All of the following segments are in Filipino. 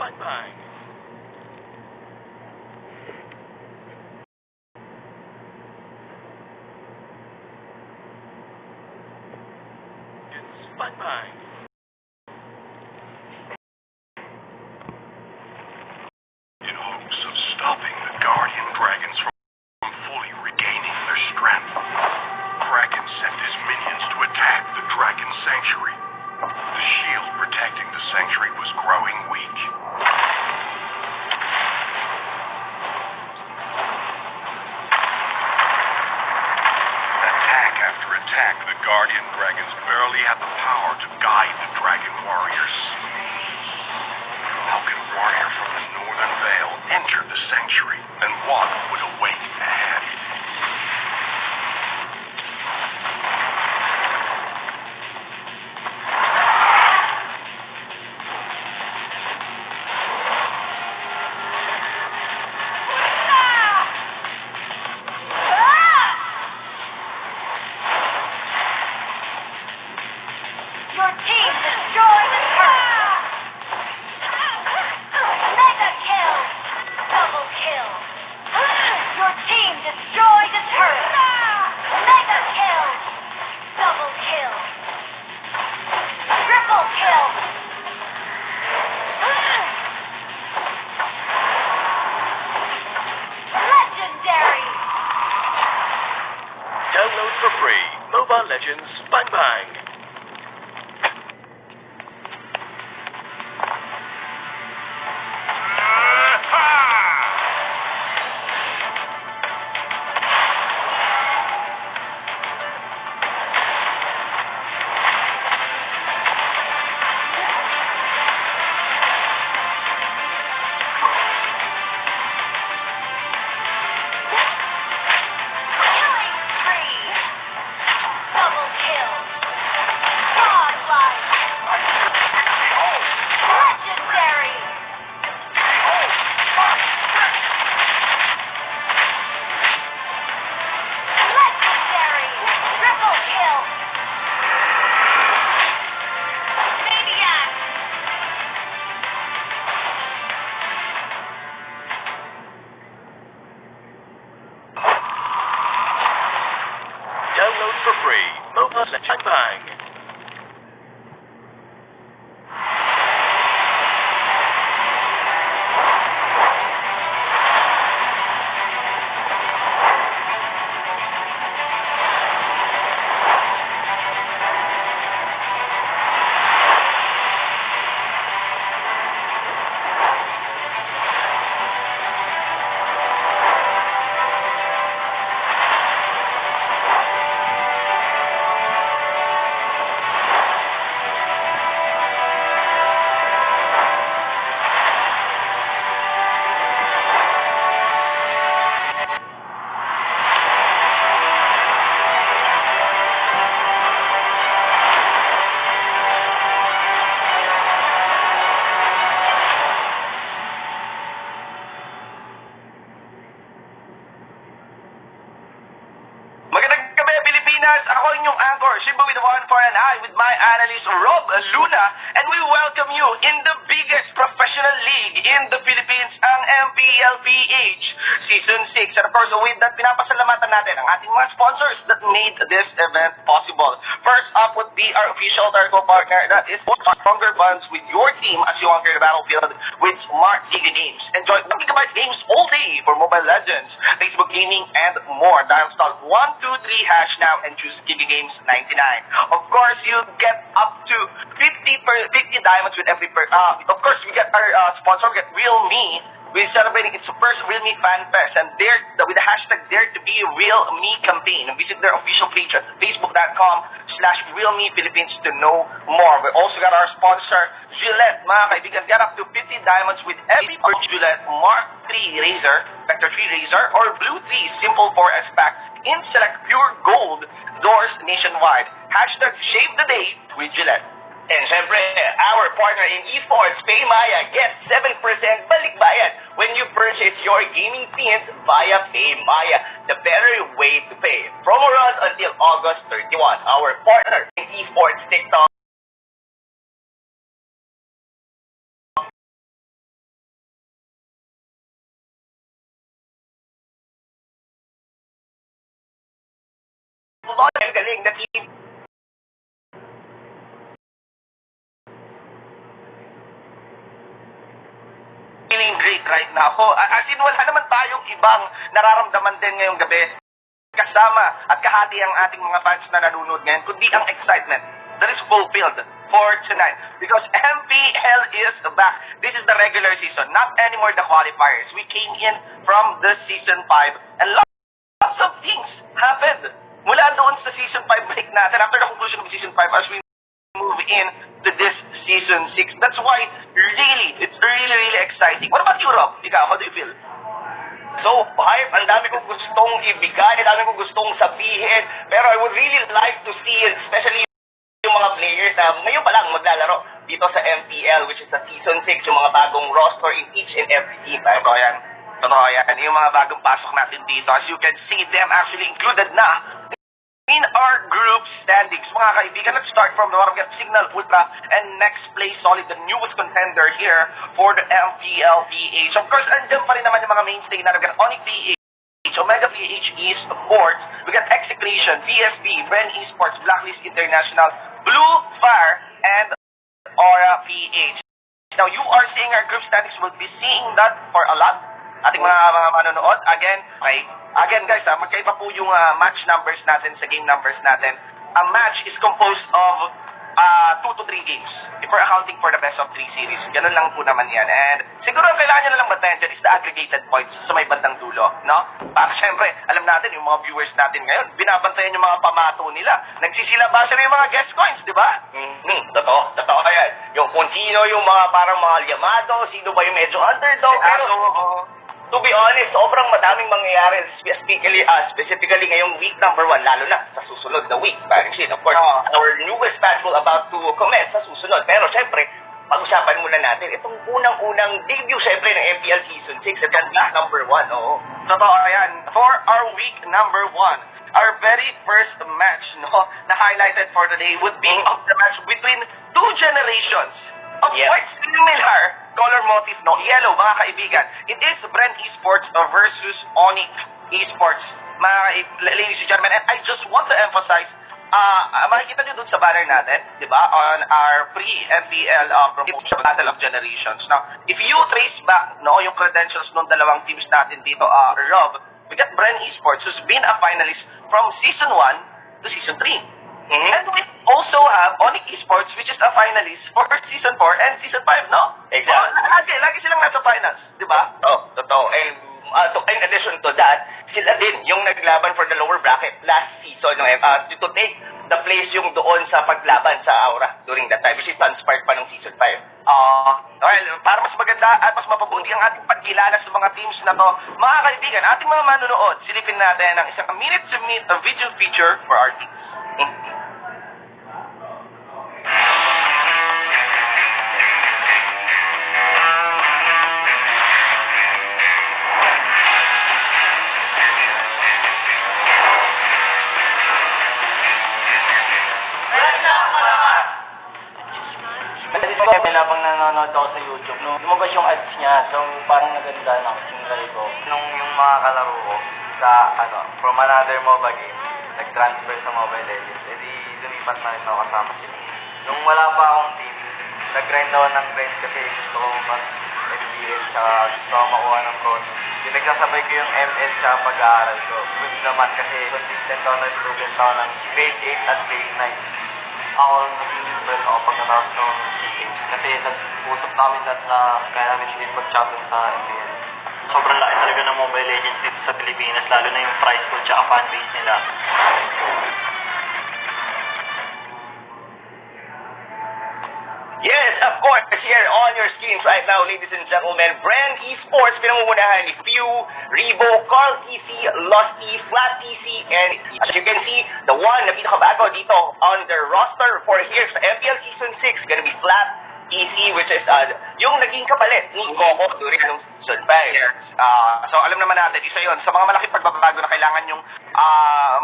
Bang Bang. It's Bang Bang. In hopes of stopping the guardian dragons from fully regaining their strength, Kraken sent his minions to attack the dragon sanctuary. The shield protecting the sanctuary was growing weak. Attack after attack, the guardian dragons barely had the power to guide the dragon warriors. How can a warrior from the northern vale enter the sanctuary, and what would await ahead? Your team destroyed the turret! Mega kill! Double kill! Your team destroyed the turret! Mega kill! Double kill! Triple kill! Legendary! Download for free. Mobile Legends Bang Bang. Killing spree! Double kill! Godlike! Legendary! Legendary! Triple kill! Maniac! Download for free. Mobile Legends Bang Bang. Magandang gabi, Pilipinas! Ako inyong anchor, Shiba with one for an eye with my analyst, Rob Luna, and we welcome you in the biggest professional league in the Philippines, ang MPLPH Season 6. And of course, with that, pinapasalamatan natin ang ating mga sponsors that made this event possible. First up would be our official Targo partner, that is stronger bonds with your team as you conquer the battlefield with Smart Giga Games. Enjoy 1 gigabyte games all day for Mobile Legends, Facebook Gaming, and more. Dial star 123# now and choose Giga Games 99. Of course, you get up to 50 diamonds with every of course, we get our sponsor, we get Real Me. We're celebrating its first Real Me Fan Fest, and with the hashtag Dare to Be Real Me campaign. Visit their official page at facebook.com/RealMePhilippines to know more. We also got our sponsor, Gillette. Mga kaibigan, get up to 50 diamonds with every Gillette Mark 3 Razor, Vector 3 Razor, or Blue 3 Simple 4S Pack in select pure gold doors nationwide. Hashtag Shave the Day with Gillette. And syempre, our partner in esports, PayMaya, gets 7% balikbayan when you purchase your gaming pins via PayMaya, the better way to pay. Promo runs until August 31. Our partner in esports TikTok ONIC, galing na team. Feeling great right now. As in, wala naman tayong ibang nararamdaman din ngayong gabi. Kasama at kahati ang ating mga fans na nanonood ngayon, kundi ang excitement that is fulfilled for tonight. Because MPL is back. This is the regular season, not anymore the qualifiers. We came in from the Season 5 and lots of things happened. Mula doon sa Season 5 break natin, after the conclusion of Season 5, as we move in to this Season 6. That's why, it's really exciting. What about you, Rob? Ikaw, how do you feel? So, hype, ang dami kong gustong ibigay, ang dami kong gustong sabihin, pero I would really like to see, especially yung mga players na ngayon pa lang maglalaro dito sa MPL, which is sa Season 6, yung mga bagong roster in each and every team. Totoo yan. Totoo yan. Yung mga bagong pasok natin dito, as you can see, them actually included na in our group standings. Mga kaibigan, let's start from the bottom. Get Signal Ultra and next place solid, the newest contender here for the MPL PH. Of course, andyan pa rin naman yung mga mainstay na naging ONIC PH, Omega PH Esports, we got Execration, PSB, BREN Esports, Blacklist International, Blue Fire, and Aura PH. Now, you are seeing our group standings. We'll be seeing that for a lot. Ating mga manonood. Again guys, magkaiba po yung match numbers natin sa game numbers natin. A match is composed of 2 to 3 games. If we're accounting for the best of 3 series. Ganun lang po naman yan. And siguro ang kailangan nyo na lang bantayan dyan is the aggregated points sa may bandang dulo. No? Para syempre, alam natin yung mga viewers natin ngayon, binabantayan yung mga pamato nila. Nagsisilabasa na yung mga guest coins, di ba? Totoo yan. Yung kung sino yung mga parang mga yamado, sino ba yung medyo underdog, pero to be honest, sobrang madaming mangyayari, specifically ngayong week number 1, lalo na sa susunod na week. Of course, our newest batch will about to commence sa susunod. Pero syempre, pag-usapan muna natin itong unang-unang debut syempre ng MPL Season 6 at week number 1. Oo. Totoo yan. For our week number 1, our very first match na highlighted for today would be of the match between 2 generations of quite similar color motif, yellow, mga kaibigan. It is BREN Esports versus ONIC Esports, ladies and gentlemen. And I just want to emphasize, makikita nyo dun sa banner natin, di ba, on our pre-MPL promotion, Battle of Generations. Now, if you trace back yung credentials ng dalawang teams natin dito, Rob, we got BREN Esports, who's been a finalist from Season 1 to Season 3. And we also have ONIC Esports, which is a finalist for Season 4 and Season 5, no? Exactly. Lagi silang nasa finals, di ba? Totoo. And in addition to that, sila din yung naglaban for the lower bracket last season to take the place yung doon sa paglaban sa Aura during that time, which is transpired pa ng Season 5. Well, para mas maganda at mas mapabuti ang ating pagkilala sa mga teams na to, mga kaibigan, ating mga manonood, silipin natin ang isang minute-to-minute video feature for our teams. Habang nanonood ako sa YouTube, lumabas yung ads niya, so parang naganda ng sinray ko. Nung yung mga kalaro ko sa, from another MOBA game, nag-transfer sa Mobile Legends, edi lumipat na rin ako kasama sila. Nung wala pa akong team, nag-grind ako ng grind kasi gusto ko mag-FPS, tsaka gusto ko makuha ng pros. Pinagsasabay ko yung ML tsaka pag-aaral ko. Good naman kasi consistent ako na student ako ng grade 8 at grade 9. Ako naging impress ako pagkatapos ng games kasi nag-usap namin lahat na kaya namin hindi mag-champion sa MPL. Sobrang laki talaga ng Mobile Legends dito sa Pilipinas, lalo na yung prize pool tsaka fanbase nila. Yes, of course, here on your screens right now, ladies and gentlemen, BREN Esports, pinamumunahan ni Few, Rebo, Carl TC, Losty, Flat TC, and as you can see, the one na pinakabago dito on the roster for here sa MPL Season 6, gonna be Flat TC, which is yung naging kapalit ni Coco during ng Season 5. So alam naman natin, isa yun sa mga malaking pagbabago na kailangan yung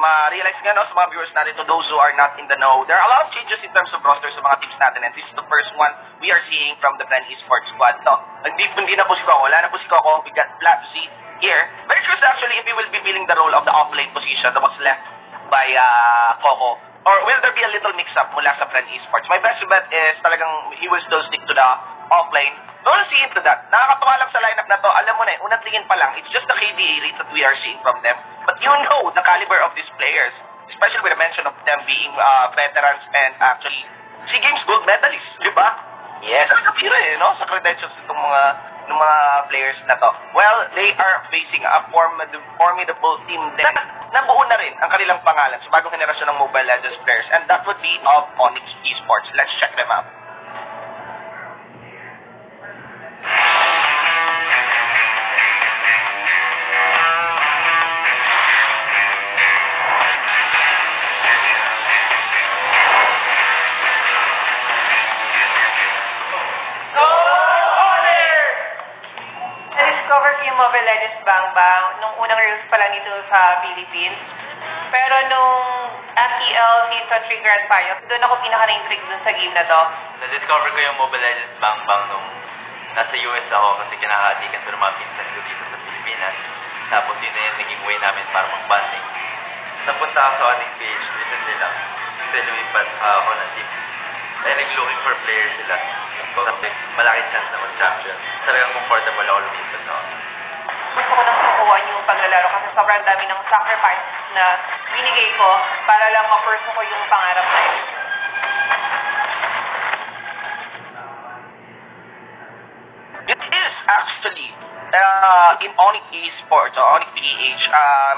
ma-realize nga sa mga viewers natin, to those who are not in the know, there are a lot of changes in terms of roster sa mga teams natin, and this is the first one we are seeing from the BREN Esports squad. So, hindi na po si Coco, wala na po si Coco, we got Flat C here. Very curious actually if he will be filling the role of the off-lane position that was left by Coco? Or will there be a little mix-up mula sa BREN Esports? My best bet is talagang he will still stick to the offline. Don't see into that. Nakakatawa lang sa lineup na to. Alam mo na, unang tingin pa lang, it's just the KDA rates that we are seeing from them. But you know the caliber of these players, especially with the mention of them being veterans and actually SEA Games gold medalists, di ba? Yes. Nakakapira no? Sa credentials ng mga players na to. Well, they are facing a formidable team din. Nabuo na rin ang kanilang pangalan sa bagong henerasyon ng Mobile Legends players, and that would be of ONIC Esports. Let's check them out. Na-discover ko yung Mobile Legends Bang Bang nung unang release pa lang dito sa Philippines. Pero nung FEL Season 3 Grand Final, doon ako pinaka-na-intrigue dun sa game na to. Na-discover ko yung Mobile Legends Bang Bang nung nasa US ako kasi kinakatikan ko ng mga pinsan ko dito sa Pilipinas. Tapos yun na yung naging way namin para mag-bonding. Napunta ako sa ating page, recently lang. Kasi lumipat ako ng team. And looking for players sila. Kasi malaking chance na mag-champion. Talagang comfortable ako lumipat ako. Gusto ko nang sukuhan yung paglalaro kasi sobrang dami ng sacrifice na binigay ko para lang ma-pursue ko yung pangarap na yun. It is actually in ONIC Esports or ONIC PH,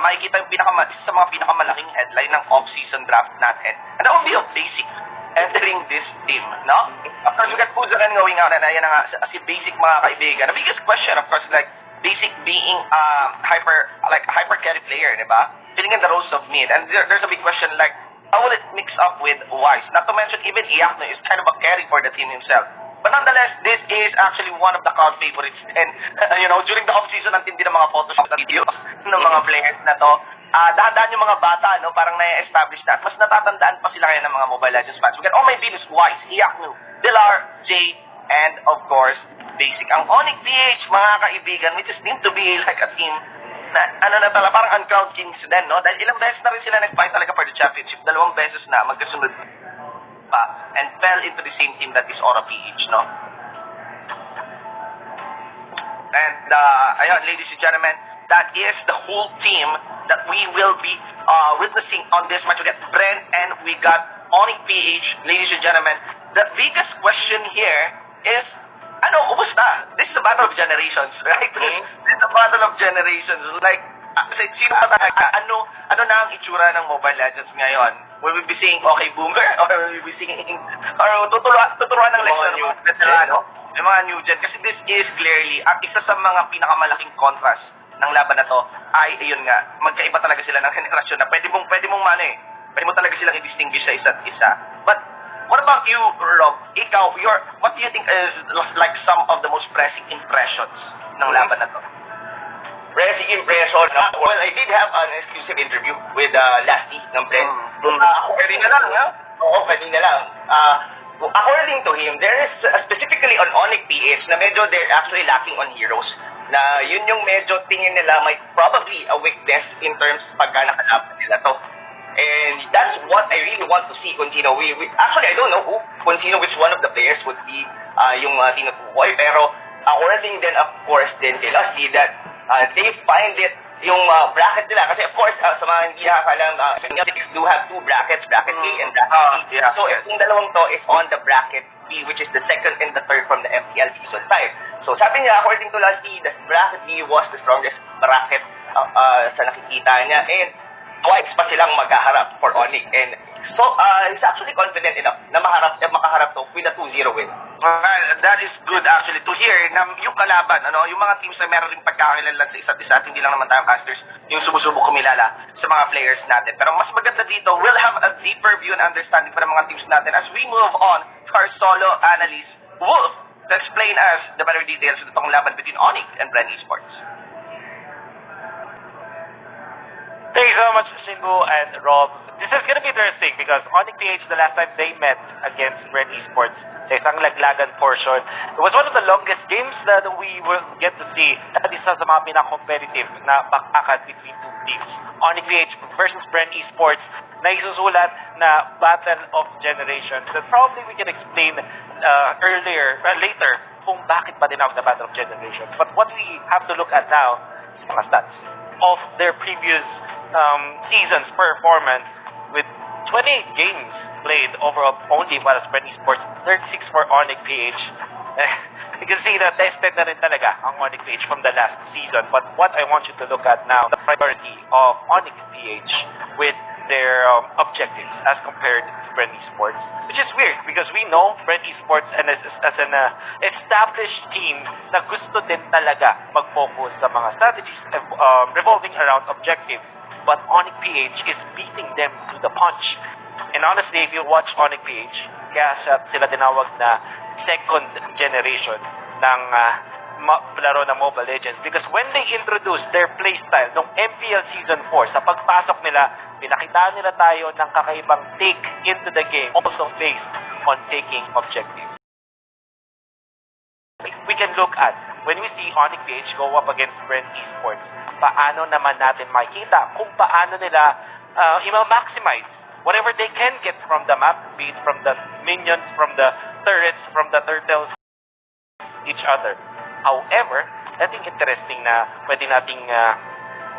makikita yung isa sa mga pinakamalaking headline ng off-season draft natin. And that will be a basic entering this team, no? Of course, we got Puzakan going out, and ayan na nga, si Basic mga kaibigan. The biggest question, of course, like, Basic being hyper carry player, di ba? Filling in the roles of mid. And there's a big question, like, how will it mix up with Wise? Not to mention, even Iakno is kind of a carry for the team himself. But nonetheless, this is actually one of the crowd favorites. And, during the off-season, ang tindi ng mga photoshop at videos ng mga players na to. Dahan-dahan yung mga bata, no? Parang na-establish na. Mas natatandaan pa sila kaya ng mga Mobile Legends fans. We got all my Venus, Wise, Iakno, Dilar, Jay, and of course, Basic. Ang ONIC PH, mga kaibigan, we just need to be like a team na, parang uncrowned kings din, no? Dahil ilang beses na rin sila nag-fight talaga for the championship. 2 beses na magkasunod pa and fell into the same team that is Aura PH, no? And, ayun, ladies and gentlemen, that is the whole team that we will be witnessing on this match. We got BREN and we got ONIC PH, ladies and gentlemen. The biggest question here is, kumusta? This is a battle of generations, right? This is a battle of generations. Like, sino ba talaga? Ano na ang itsura ng Mobile Legends ngayon? Will we be seeing okay boomer? Or will we be seeing, or tuturuan ng leksyon ng mga veterano? Yung mga new gen. Kasi this is clearly, ang isa sa mga pinakamalaking contrast ng laban na to ay, ayun nga, magkaiba talaga sila ng henerasyon na pwede mong talaga silang i-distinguish sa isa't isa. But, what about you, Rob? Ikaw, what do you think is like some of the most pressing impressions ng laban na to? Pressing impression. Well, I did have an exclusive interview with Lasty ng BREN. Kanina lang, ha? Oo, kanina lang. According to him, there is specifically on ONIC PH na medyo they're actually lacking on heroes. Na yun yung medyo tingin nila might probably a weakness in terms pagka nakalaban nila to. And that's what I really want to see continue. Actually, I don't know who continue which one of the players would be yung tinutukoy. Pero according then, of course, then kay Lasty that they find it yung bracket nila. Kasi of course, sa mga hindi nakakalam, do have 2 brackets, bracket A and bracket B. So yung dalawang to is on the bracket B, which is the second and the third from the FPL Season 5. So sabi niya, according to Lasty, the bracket B was the strongest bracket sa nakikita niya. And twice pa silang maghaharap for ONIC. And so, he's actually confident enough na makaharap to with a 2-0 win. Well, that is good actually to hear na yung kalaban, yung mga teams na meron ring pagkakakilanlan sa isa't isa at hindi lang naman tayong casters yung sumusubok kumilala sa mga players natin. Pero mas maganda dito, we'll have a deeper view and understanding para mga teams natin as we move on to our solo analyst, Wolf, to explain us the better details of itong laban between ONIC and BREN Esports. Thank you so much, Shinbu and Rob. This is going to be interesting because ONIC PH, the last time they met against BREN Esports, they isang laglagan portion. It was one of the longest games that we will get to see at isa sa mga pinaka-competitive na bakbakan between two teams. ONIC PH versus BREN Esports na isusulat na Battle of Generations that probably we can explain later kung bakit ba tinawag na Battle of Generations. But what we have to look at now is mga stats of their previous season's performance with 28 games played overall only para sa BREN Esports, 36 for ONIC PH. You can see that tested na rin talaga ang ONIC PH from the last season. But what I want you to look at now, the priority of ONIC PH with their objectives as compared to BREN Esports, which is weird because we know BREN Esports as an established team na gusto din talaga mag-focus sa mga strategies revolving around objectives. But ONIC PH is beating them to the punch. And honestly, if you watch ONIC PH, kaya sila tinawag na second generation ng laro ng Mobile Legends because when they introduced their playstyle nung MPL Season 4, sa pagpasok nila, pinakita nila tayo ng kakaibang take into the game, also based on taking objectives. We can look at, when we see ONIC PH go up against BREN Esports, paano naman natin makikita kung paano nila i-maximize whatever they can get from the map, be it from the minions, from the turrets, from the turtles, each other. However, I think interesting na pwede nating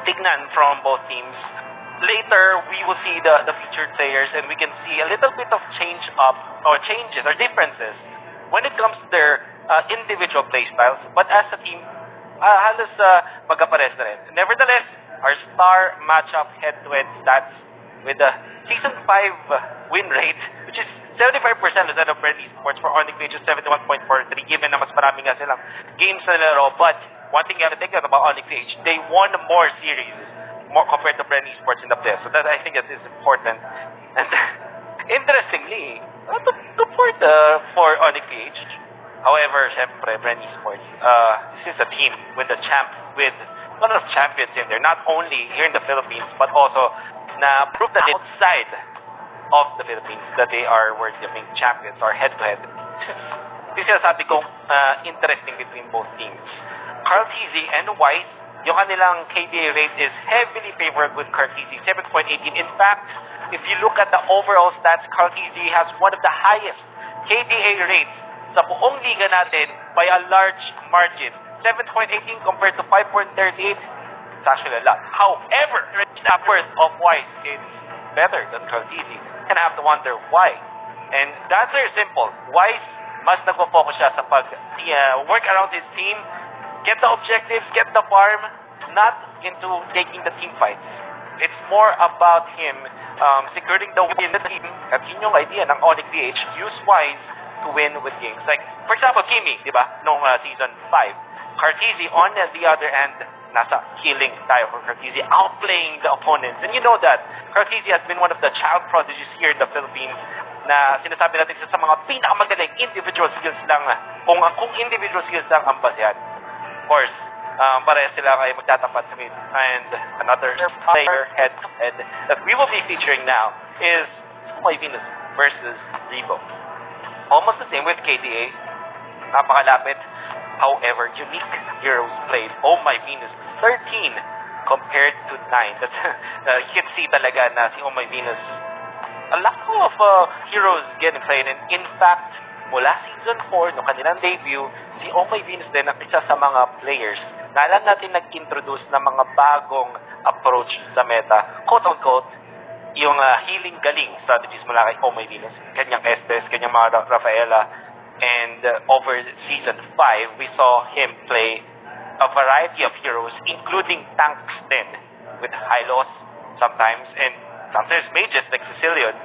tignan from both teams. Later, we will see the featured players and we can see a little bit of changes or differences when it comes to their individual playstyles. But as a team, halos magkapares na rin. Nevertheless, our star matchup head-to-head stats with the Season 5 win rate, which is 75% instead of BREN Esports for ONIC PH is 71.43, given na mas marami nga silang games na nilaro. But one thing you have to take note about ONIC PH, they won more series compared to BREN Esports in the playoffs. So that I think that is important. And interestingly, support for ONIC PH. However, syempre, BREN Esports, this is a team with a lot of champions in there, not only here in the Philippines, but also na prove that outside of the Philippines that they are worthy of being champions or head-to-head. This is sabi kong interesting between both teams. Carteezy and Wise, yung kanilang KDA rate is heavily favored with Carteezy, 7.18. In fact, if you look at the overall stats, Carteezy has one of the highest KDA rates sa buong liga natin by a large margin. 7.18 compared to 5.38. It's actually a lot. However, the net worth of Wise is better than Carteezy. And I have to wonder why. And the answer is simple. Wise mas nagpo-focus siya sa work around his team, get the objectives, get the farm, not into taking the team fights. It's more about him securing the win in the team. At yun yung idea ng ONIC PH, use Wise to win with games. Like, for example, Kimi, di ba? Nung Season 5. Carteezy, on the other end, nasa killing tayo for Carteezy, outplaying the opponents. And you know that Carteezy has been one of the child prodigies here in the Philippines na sinasabi natin sa mga pinakamagaling individual skills lang. Kung individual skills lang ang basehan. Of course, pareha sila kayo magtatapat sa mid. And another player head-to-head that we will be featuring now is My Venus versus Rebo. Almost the same with KDA. Napakalapit. However, unique heroes played. Oh My Venus, 13 compared to 9. That's you can see talaga na si Oh My Venus, a lot of heroes getting played. And in fact, mula Season 4, no kanilang debut, si Oh My Venus din ang isa sa mga players na alam natin nag-introduce ng mga bagong approach sa meta. Quote-unquote, yung healing galing strategies mula kay Oh My Venus. Kanyang Estes, kanyang mga Rafaela. And over Season 5, we saw him play a variety of heroes, including tanks din, with Hylos sometimes, and sometimes mages like Sicilian.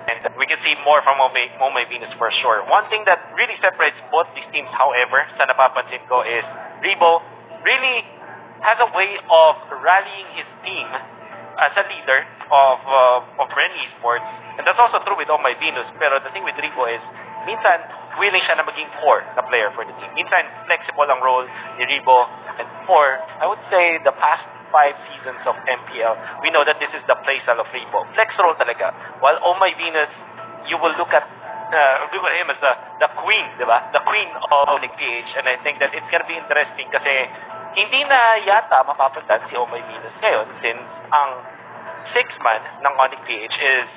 And we can see more from Oh My Venus for sure. One thing that really separates both these teams, however, sa napapansin ko is Rebo really has a way of rallying his team as a leader of BREN Esports. And that's also true with Oh My Venus. Pero the thing with Rebo is, minsan, willing siya na maging core na player for the team. Minsan, flexible ang role ni Rebo. And for, I would say, the past 5 seasons of MPL, we know that this is the playstyle of Rebo. Flex role talaga. While Oh My Venus, you will look at we put him as the queen, di ba? The queen of ONIC PH, and I think that it's gonna be interesting kasi hindi na yata mapapuntan si Omay Venus ngayon since ang six-man ng ONIC PH is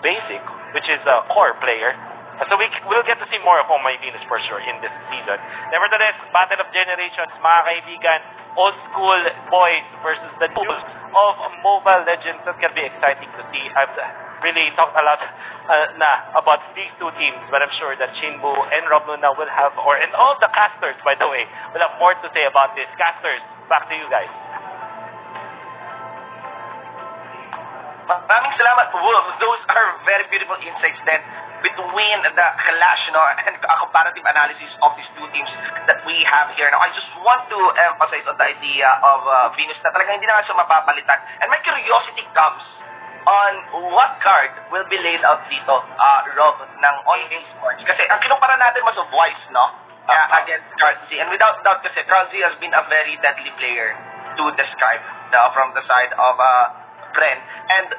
Basic, which is a core player. So we'll get to see more of Omay Venus for sure in this season. Nevertheless, Battle of Generations, mga kaibigan, old school boys versus the new of Mobile Legends. That can be exciting to see. I've really talked a lot about these two teams, but I'm sure that Shinbu and Rob Luna will have, and all the casters, by the way, will have more to say about this. Casters, back to you guys. Maraming salamat, Wolf. Those are very beautiful insights then between the clash, and comparative analysis of these two teams that we have here. Now, I just want to emphasize on the idea of Venus na talagang hindi na siya mapapalitan. And my curiosity comes on what card will be laid out dito, Rob, ng ONIC Esports. Kasi ang kinumpara natin was of Wise, no? Against Carl Z. And without doubt kasi, Carl Z has been a very deadly player to describe from the side of BREN. And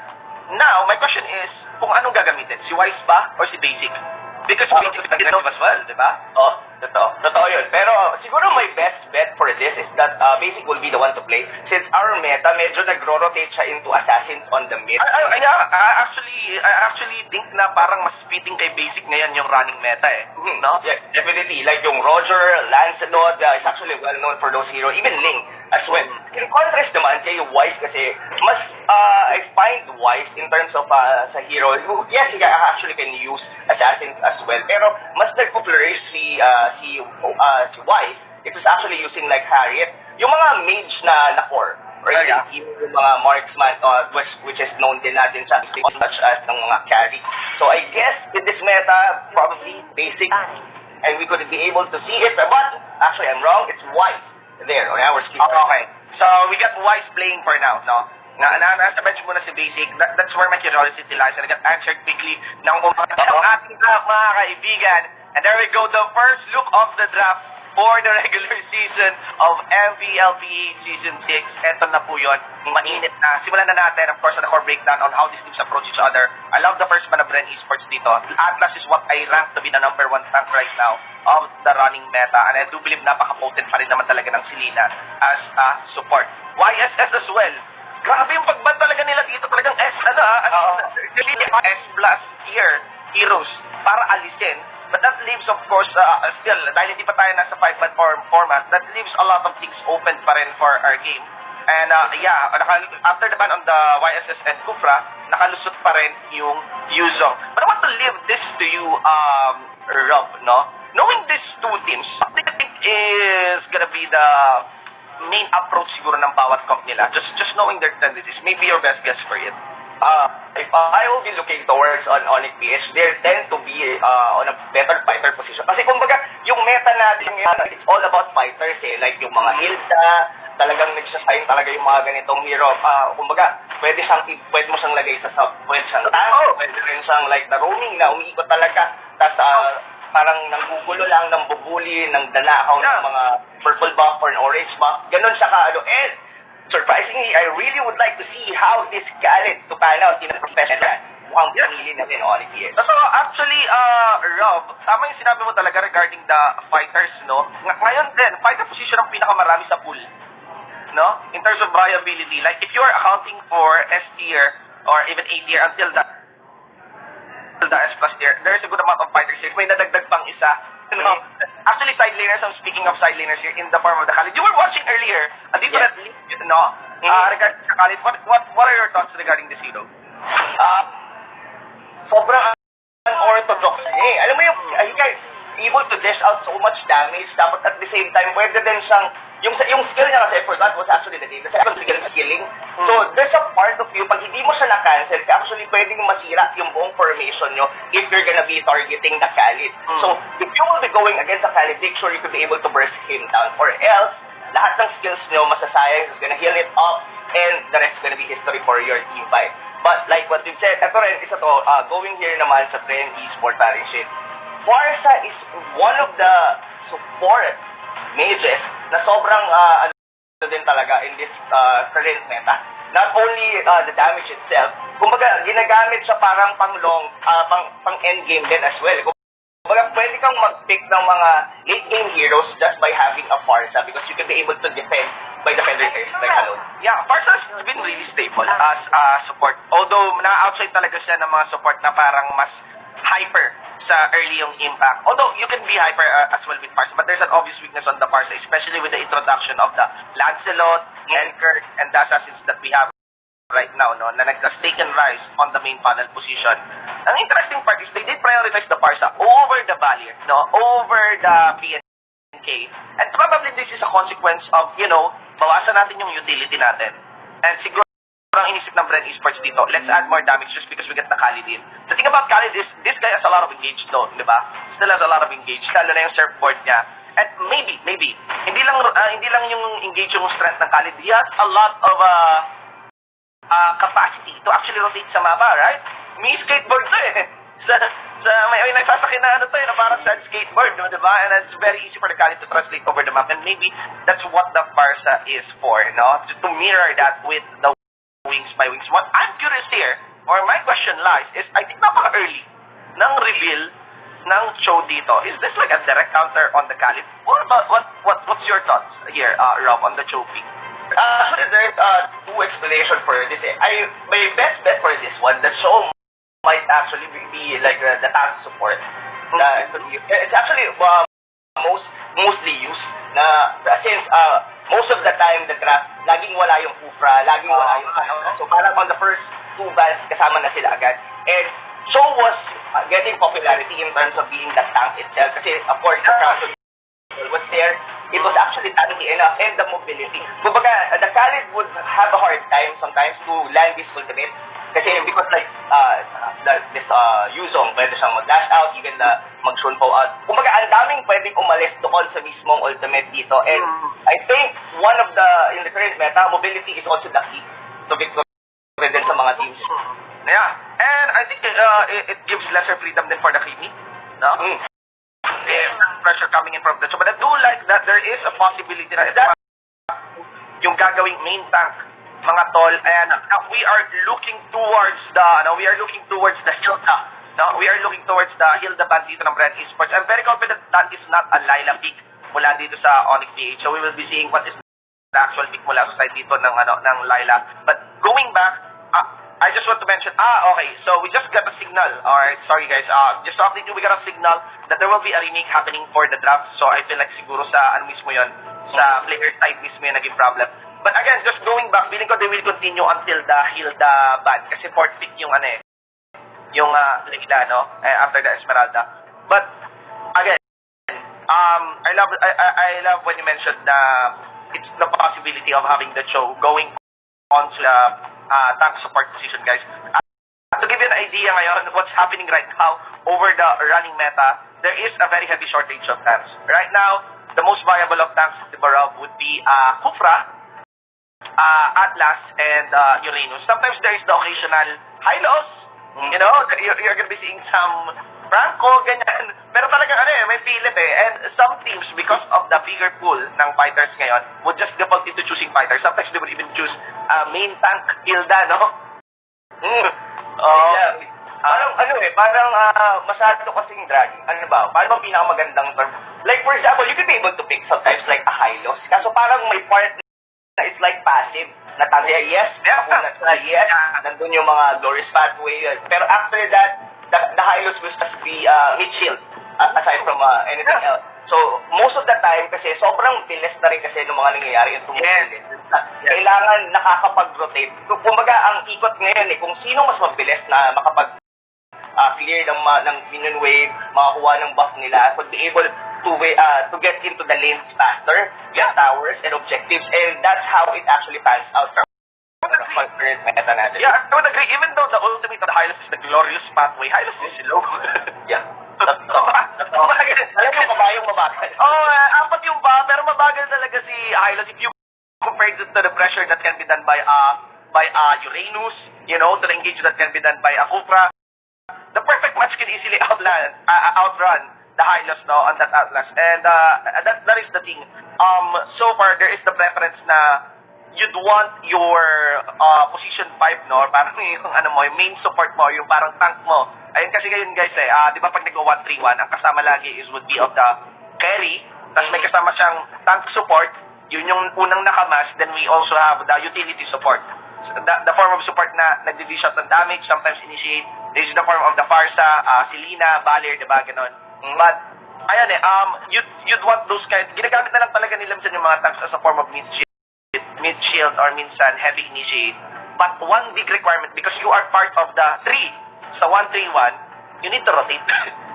now, my question is, kung anong gagamitin? Si Wise ba or si Basic? Because Basic is aggressive as well, di ba? Oh, totoo yun. Pero siguro my best bet for this is that Basic will be the one to play since our meta medyo nagro-rotate siya into assassins on the mid. I actually think na parang mas fitting kay Basic ngayon yung running meta no? Yeah, definitely. Like yung Roger, Lancelot, is actually well known for those heroes. Even Ling as well. In contrast naman kay Wise kasi mas I find Wise in terms of sa hero, yes, he actually can use assassins as well. Pero mas nagpo-flourish si Wise. It was actually using like Harriet. Yung mga mage na core, or even yung mga marksman, which is known din natin sa such as ng mga carry. So I guess with this meta, probably Basic, and we could be able to see it. But actually, I'm wrong. It's Wise there on our screen. Okay. So we got Wise playing for now, no? Nasa bench muna si Basic. That's where my curiosity lies. And I got answered quickly ng ating draft, mga kaibigan. And there we go, the first look of the draft for the regular season of MVLPE Season 6. Eto na po yun. Mainit na. Simulan na natin, of course, on the core breakdown on how these teams approach each other. I love the first man of BREN Esports dito. Atlas is what I rank to be the number 1 tank right now of the running meta. And I do believe napaka-potent pa rin naman talaga ng Selena as a support. YSS as well. Grabe yung pagban talaga nila dito. Talagang S plus tier heroes para alisin. But that leaves, of course, still, dahil hindi pa tayo nasa 5-man format, that leaves a lot of things open pa rin for our game. And after the ban on the YSS and Kufra, nakalusot pa rin yung Yuzong. But I want to leave this to you, Rob, no? Knowing these two teams, what do you think is gonna be the main approach siguro ng bawat comp nila? Just knowing their tendencies, maybe your best guess for it. If I will be looking towards on ONIC PH, they tend to be on a better fighter position. Kasi kumbaga, yung meta natin ngayon, it's all about fighters Like yung mga Hilda, talagang nagsasign talaga yung mga ganitong hero. Kumbaga, pwede mo siyang lagay sa sub, pwede siyang tank, pwede rin siyang like the roaming na umiikot talaga. Tapos parang nanggugulo lang, nang bubuli, nang danakaw ng mga purple buff or orange buff. Ganon siya and surprisingly, I really would like to see how this Khaled to pan out in a professional. Mukhang pinili natin ONIC PH. So actually, Rob, tama yung sinabi mo talaga regarding the fighters, no? Ngayon din, fighter position ang pinakamarami sa pool, no? In terms of viability. Like, if you are accounting for S tier or even A tier until the S plus tier, there's a good amount of fighters here. May nadagdag pang isa. No? Actually, side laners, I'm speaking of side laners here in the form of the Khalid. You were watching earlier, a different league, no? Regarding the Khalid, what are your thoughts regarding this hero? Sobrang unorthodox Alam mo you guys able to dish out so much damage, tapos at the same time, pwede din siyang, yung skill niya kasi, for that was actually the data, second skill skilling. So, there's a part of you, pag hindi mo siya na-cancel, actually pwedeng masira yung buong formation nyo if you're gonna be targeting the Khalid. So, if you will be going against the Khalid, make sure you could be able to burst him down, or else, lahat ng skills nyo masasayang, is gonna heal it up, and the rest is gonna be history for your team fight. But like what you've said, ito rin, isa to, going here naman sa BREN Esports Championship, Farsa is one of the support mages na sobrang din talaga in this current meta. not only the damage itself, kumbaga ginagamit siya parang pang endgame din as well. Kumbaga pwede kang mag-pick ng mga late game heroes just by having a Farsa because you can be able to defend by defender like alone. Yeah, Farsa has been really stable as support. Although na-outside talaga siya ng mga support na parang mas hyper sa early yung impact. Although you can be hyper as well with Farsa, but there's an obvious weakness on the Farsa, especially with the introduction of the Lancelot, Elker, and the assassins that we have right now, no, na nag-taken rise on the main panel position. Ang interesting part is they did prioritize the Farsa over the Valier, no, over the PNK. And probably this is a consequence of, bawasan natin yung utility natin. And siguro ang inisip ng BREN Esports dito, let's add more damage just because we get the Khalid in. The thing about Khalid is, this guy has a lot of engage though, di ba? Still has a lot of engage, lalo na yung surfboard niya. And maybe, hindi lang yung engage yung strength ng Khalid. He has a lot of capacity to actually rotate sa mapa, right? May skateboard to eh. May nagsasakyan na na parang sa skateboard, di ba? And it's very easy for the Khalid to translate over the map. And maybe that's what the Farsa is for, no? To mirror that with the wings by wings. What I'm curious here, or my question lies, is I think napaka-early ng reveal ng show dito. Is this like a direct counter on the Khalid? What's your thoughts here, Rob, on the show pick? Actually, there's two explanations for this. My best bet for this one, the show might actually be like the tank support. It's actually mostly used na since most of the time the draft, laging wala yung Kufra, laging wala yung so parang on the first two bans kasama na sila agad. And show was getting popularity in terms of being the tank itself kasi of course the crowd was there. It was actually tanky enough and the mobility. Kumbaga, the Khalid would have a hard time sometimes to land this ultimate kasi because like this Yuzong, pwede siyang mag-dash out, even mag-shun po out. Kumbaga, ang daming pwedeng umalis doon sa mismong ultimate dito. And I think one of in the current meta, mobility is also the key to victory din sa mga teams. Yeah, and I think it gives lesser freedom than for the Kimi. No? Pressure coming in from the show. But I do like that there is a possibility na yung gagawing main tank, mga tol, and we are looking towards the Hilda. No, we are looking towards the Hilda band dito ng BREN Esports. I'm very confident that is not a Lila pick mula dito sa ONIC PH. So we will be seeing what is the actual pick mula sa side dito ng Lila. But going back, I just want to mention, okay, so we just got a signal. Alright, sorry guys, just to update you, we got a signal that there will be a remake happening for the draft. So I feel like siguro sa mismo yun, sa player side mismo yung naging problem. But again, just going back, feeling ko they will continue until the Hilda ban. Kasi fourth pick yung yung Leila, no? After the Esmeralda. But again, I love when you mentioned it's the possibility of having the show going on to the tank support position, guys. To give you an idea ngayon what's happening right now over the running meta, there is a very heavy shortage of tanks. Right now, the most viable of tanks at the Barab would be Kufra, Atlas, and Uranus. Sometimes there is the occasional Hylos. You know, you're gonna be seeing some Franco, ganyan. Pero talagang may pilit eh. And some teams, because of the bigger pool ng fighters ngayon, would just default into choosing fighters. Sometimes they would even choose main tank Hilda, no? Parang masyado kasing dragging. Ano ba? Paano bang pinakamagandang term? Like for example, you could be able to pick sometimes like a Hylos. Kaso parang may part na it's like passive. Natangya, yes. Yes. Nandun yung mga glorious pathway. Pero after that, the Hylos will just be mid-shield aside from anything else. So, most of the time kasi sobrang bilis na rin kasi ng mga nangyayari yung tumutulit. Kailangan nakakapag-rotate. Kumbaga, ang ikot ngayon kung sino mas mabilis na makapag-clear ng minion wave, makakuha ng buff nila, could be able to get into the lanes faster, get towers and objectives, and that's how it actually pans out from the current meta natin. Yeah, I would agree. Even though the ultimate of the Hylos is the glorious pathway, Hylos is slow. Yeah. Alam yung kabayong mabagal. Apat yung ba, pero mabagal talaga si Hylos if you compare it to the pressure that can be done by Uranus, to the engage that can be done by Kufra. The perfect match can easily outrun the Hylos on that Atlas. And that is the thing. So far, there is the preference na you'd want your position 5, no? Or parang yung ano mo, yung main support mo, yung parang tank mo. Ayun kasi ngayon guys di ba pag nag-1-3-1, ang kasama lagi would be of the carry, tapos may kasama siyang tank support, yun yung unang nakamas, then we also have the utility support. So, the form of support na nagdi-dish out ng damage, sometimes initiate. This is the form of the Farsa, Selena, Valir, diba, ganon. But, ayan you'd want those kind, ginagamit na lang talaga nila minsan yung mga tanks as a form of mid-shield or minsan heavy initiate. But one big requirement, because you are part of the 3, sa 1-3-1, you need to rotate.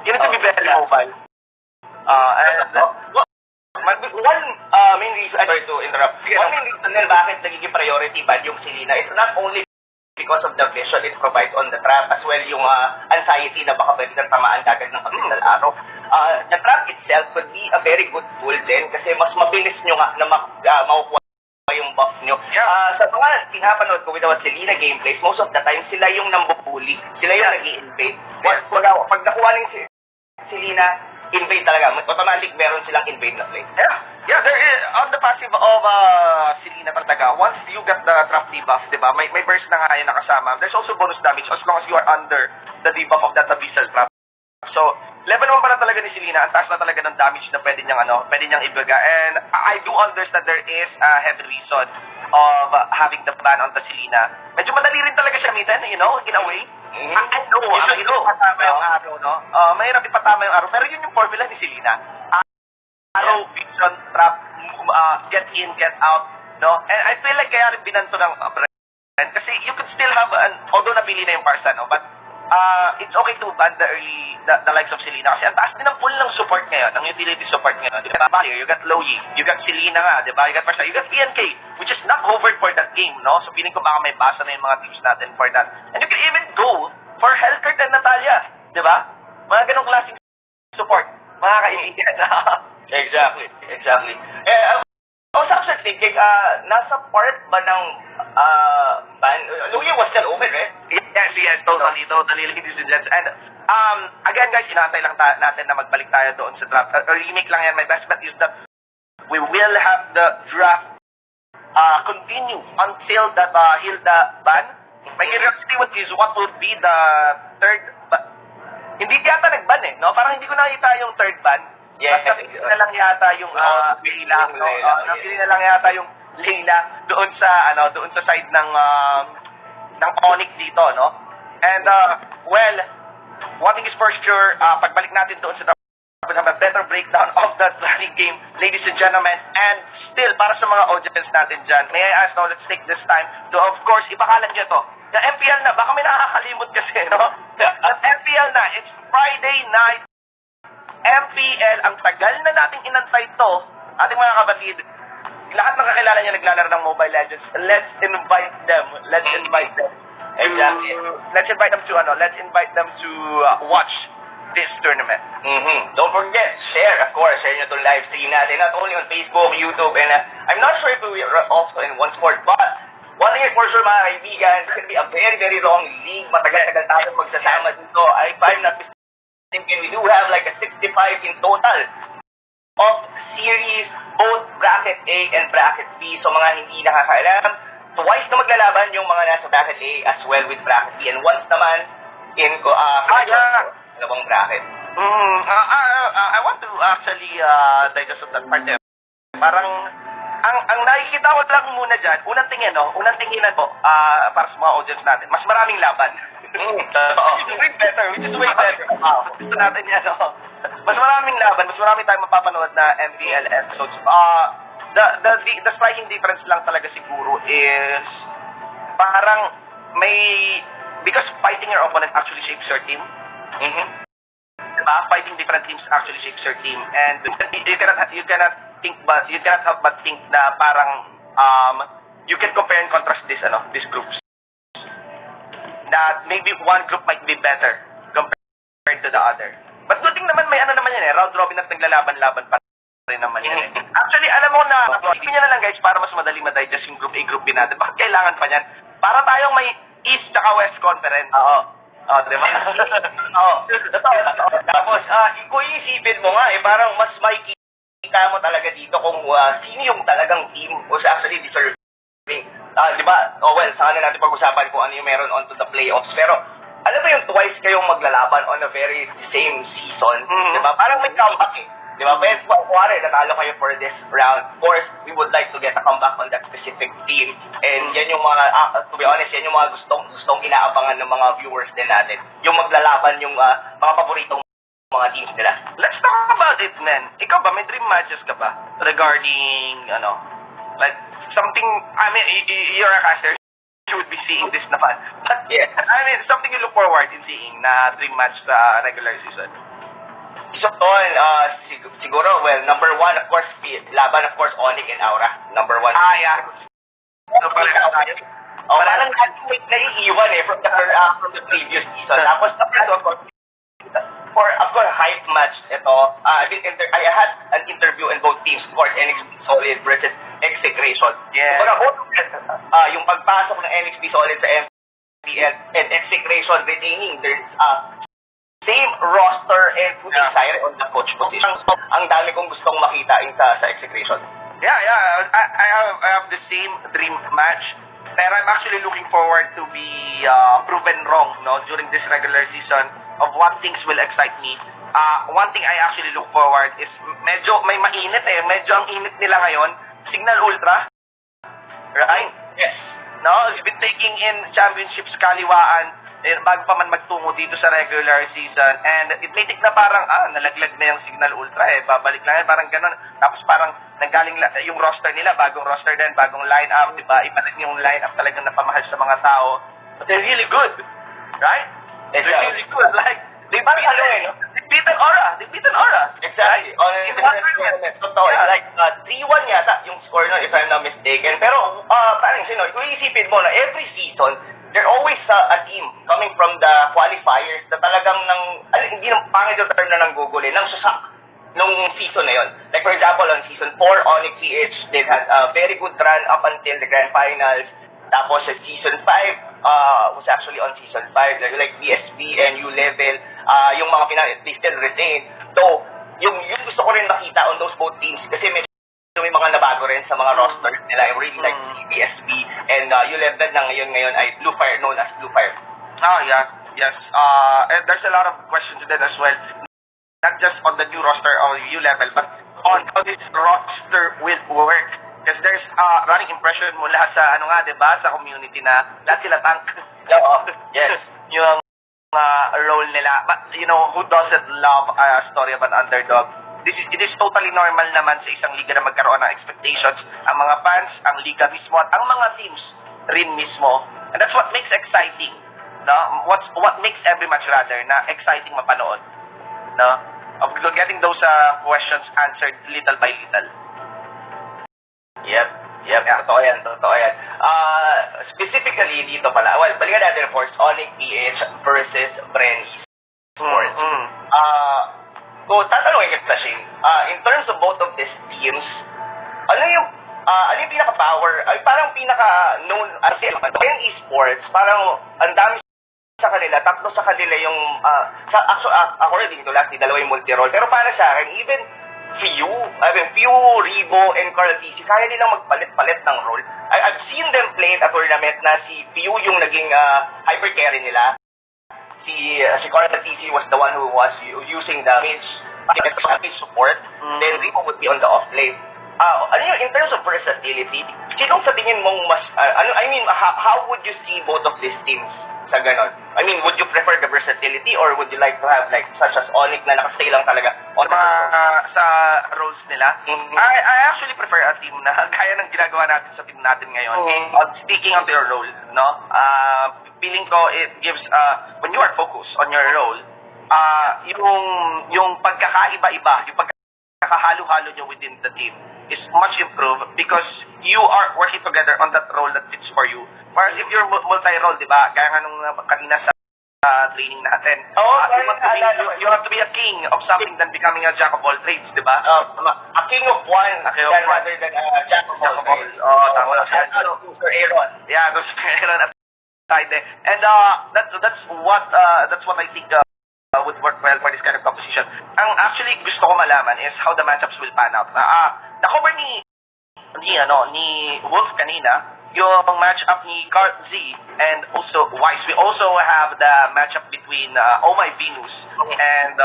You need to be very mobile. One main reason, sorry to interrupt, one main reason din bakit nagiging priority ban yung Selena is not only because of the vision it provides on the trap, as well yung anxiety na baka pwede kang tamaan kagad ng pagkisal araw. The trap itself could be a very good tool din kasi mas mabilis nyo nga na makukuha yung buff nyo. Sa mga pinapanood ko with the Selena gameplays, most of the time sila yung nambubuli, sila yung nag-i-invade. Pag nakuha ng Selena, invade talaga. Automatic meron silang invade na play. Yeah, there is, on the passive of Selena talaga, once you get the trap debuff, diba, may burst na nga yan nakasama. There's also bonus damage as long as you are under the debuff of that abyssal trap. So, level 1 pala talaga ni Selena, ang taas na talaga ng damage na pwede niyang ibiga. And I do understand there is a heavy reason of having the ban on the Selena. Medyo madali rin talaga siya mitan, in a way. I know, patama yung araw, no? Mahirap ipatama yung araw, pero yun yung formula ni Selena. Araw, vision, trap, get in, get out, no? And I feel like kaya rin binanto ng BREN, kasi you could still have although napili na yung Parsa, no? But it's okay to ban the likes of Selena kasi ang taas din ang pool ng support ngayon, ng utility support ngayon. Diba? You got Loyi, you got Selena nga, diba? You got Parsa, you got PNK, which is not covered for that game, no? So feeling ko baka may basa na yung mga teams natin for that. And you can even go for Hellcurt and Natalia, diba? Mga ganong klaseng support, mga kaibigan. Exactly. I was actually thinking, nasa part ba ng ban? Loyi was still open, right? Yes, totally, ladies and gents. And again guys, inaantay lang natin na magbalik tayo doon sa draft. Remake lang yan. My best bet is that we will have the draft continue until that Hilda ban. My curiosity is what would be the third ban. Hindi yata nag-ban no? Parang hindi ko nakita yung third ban. Yes. Napili na lang yata yung Leila. Napili na lang yata yung Leila doon sa side ng ONIC dito, no? And well, one thing is for sure, pagbalik natin doon sa we'll have a better breakdown of that running game, ladies and gentlemen. And still, para sa mga audience natin dyan, may I ask now, let's take this time to, of course, ipakalan nyo to. The MPL na, baka may nakakalimot kasi, no? The MPL na, it's Friday night. MPL, ang tagal na nating inantay to, ating mga kapatid. Lahat ng kakilala niya naglalaro ng Mobile Legends. Let's invite them. Exactly. Let's invite them to watch this tournament. Don't forget, share nyo itong live stream natin, not only on Facebook, YouTube, and I'm not sure if we are also in one sport, but one thing is for sure mga kaibigan, it's going to be a very, very long league. Matagal-tagal tayo magsasama dito. If I'm not mistaken, we do have like a 65 in total of series, both bracket A and bracket B. So mga hindi nakakaalam, twice na maglalaban yung mga nasa bracket A as well with bracket B, and once naman in dalawang bracket. I want to actually digest of that part there. Parang ang nakikita ko lang muna dyan, unang tinginan po para sa mga audience natin, mas maraming laban. Which is way better. Gusto natin yan, no? Mas maraming laban, mas marami tayong mapapanood na MPL episodes. The striking difference lang talaga siguro is parang because fighting your opponent actually shapes your team. Fighting different teams actually shapes your team, and you cannot help but think na parang you can compare and contrast these groups. That maybe one group might be better compared to the other. But good thing naman may naman yan round robin at naglalaban-laban pa rin naman yan. Actually, alam mo na, hindi nyo na lang guys para mas madali ma-digest yung group A, group B natin. Bakit kailangan pa yan? Para tayong may East tsaka West Conference. Diba? Tapos, kung iisipin mo nga, parang mas makikita mo talaga dito kung sino yung talagang team who's actually deserving di ba? Oh, well, saka na natin pag-usapan kung ano yung meron onto the playoffs. Pero, alam mo yung twice kayong maglalaban on a very same season, di ba? Parang may comeback eh. Di ba? Pero, kuwari, natalo kayo for this round. Of course, we would like to get a comeback on that specific team. And yan yung mga, to be honest, yan yung mga gustong inaabangan ng mga viewers din natin. Yung maglalaban yung mga paboritong mga teams nila. Let's talk about it, man. Ikaw ba, may dream matches ka ba? Regarding, like, something, I mean, you're a caster, you would be seeing this naman. But, Yeah. I mean, something you look forward in seeing na dream match sa regular season. So, siguro, well, number one, of course, laban, of course, ONIC and Aura. Number one. Yeah. So, pareho tayo. Parang naiiwan from the previous season. Tapos, of course, for hype match, ito, I had an interview in both teams, of course, NXP Solid versus Execration. Yeah. Yung pagpasok ng NXP Solid sa MPL and Execration retaining their same roster and putting Siren on the coach position. So, ang dami kong gustong makita sa Execration. Yeah. I have the same dream match. Pero I'm actually looking forward to be proven wrong during this regular season of what things will excite me. One thing I actually look forward is medyo may mainit medyo ang init nila ngayon. Signal Ultra. Right? Yes. It's been taking in championships kaliwaan bago pa man magtungo dito sa regular season. And it may take na parang, nalaglag na yung Signal Ultra babalik lang parang ganun. Tapos parang nanggaling yung roster nila, bagong roster din, bagong line-up, diba? Iba din yung line-up talagang napamahal sa mga tao. But they're really good. Right? Yes, they're really good. Like, they beat Aura. Exactly. Right? On a different tournament. Totoo. Yeah. Like, 3-1 yata yung score if I'm not mistaken. Pero, parang kung isipin mo na every season, there always a team coming from the qualifiers na talagang hindi nang pangit yung term na nangguguli, nang susak nung season na yon. Like for example, on season 4, ONIC PH, they had a very good run up until the grand finals. Tapos sa season 5, was actually on season 5, like BSB and U-Level, yung mga they still retain. So, yung gusto ko rin makita on those both teams kasi may mga nabago rin sa mga rosters nila. I really like BSB and U-Level na ngayon ay Blue Fire, known as Blue Fire. Yes. And there's a lot of questions then as well. Not just on the new roster of U-Level, but on how this roster will work. Because there's running impression mula sa diba, sa community na lahat sila tank. Yes. Yung role nila. But who doesn't love a story of an underdog? It is totally normal naman sa isang liga na magkaroon ng expectations. Ang mga fans, ang liga mismo, at ang mga teams rin mismo. And that's what makes exciting. What makes every match rather na exciting mapanood. Of getting those questions answered little by little. Yep. Yeah. Totoo yan. Specifically dito pala, well, balikan natin of course, ONIC PH versus BREN Sports. So, tatanungin kita, Shane, in terms of both of these teams, ano yung pinaka-power, parang pinaka-known as BREN Esports, parang ang dami sa kanila, tatlo sa kanila yung, ako rin dito last, dalawa yung multi-role, pero para sa akin, even Few, Ribo, and Carl TC, kaya nilang magpalit-palit ng role. I've seen them play at a tournament na si Few yung naging hyper-carry nila. Si Carl TC was the one who was using the mage support. Then Ribo would be on the off-lane. In terms of versatility, sinong sa tingin mong mas, how would you see both of these teams sa ganon? I mean, would you prefer the versatility or would you like to have like such as ONIC na nakastay lang talaga on sa roles nila? I actually prefer a team na kaya ng ginagawa natin sa team natin ngayon. Speaking of their role, feeling ko it gives when you are focused on your role, yung pagkakaiba-iba, yung pagkakahalo-halo nyo within the team is much improved because you are working together on that role that fits for you. Whereas if you're multi-role, di ba? Gaya nga nung kanina sa training natin. You have to be a king of something than becoming a jack of all trades, di ba? A king of one rather than a jack of all trades. Tama. Sir Aaron. Yeah, those Aaron at side there. And that's what I think would work well for this kind of composition. Ang actually gusto ko malaman is how the matchups will pan out. Na-cover ni Wolf kanina yung match-up ni Cart Z and also Wise. We also have the match-up between Oh My Venus and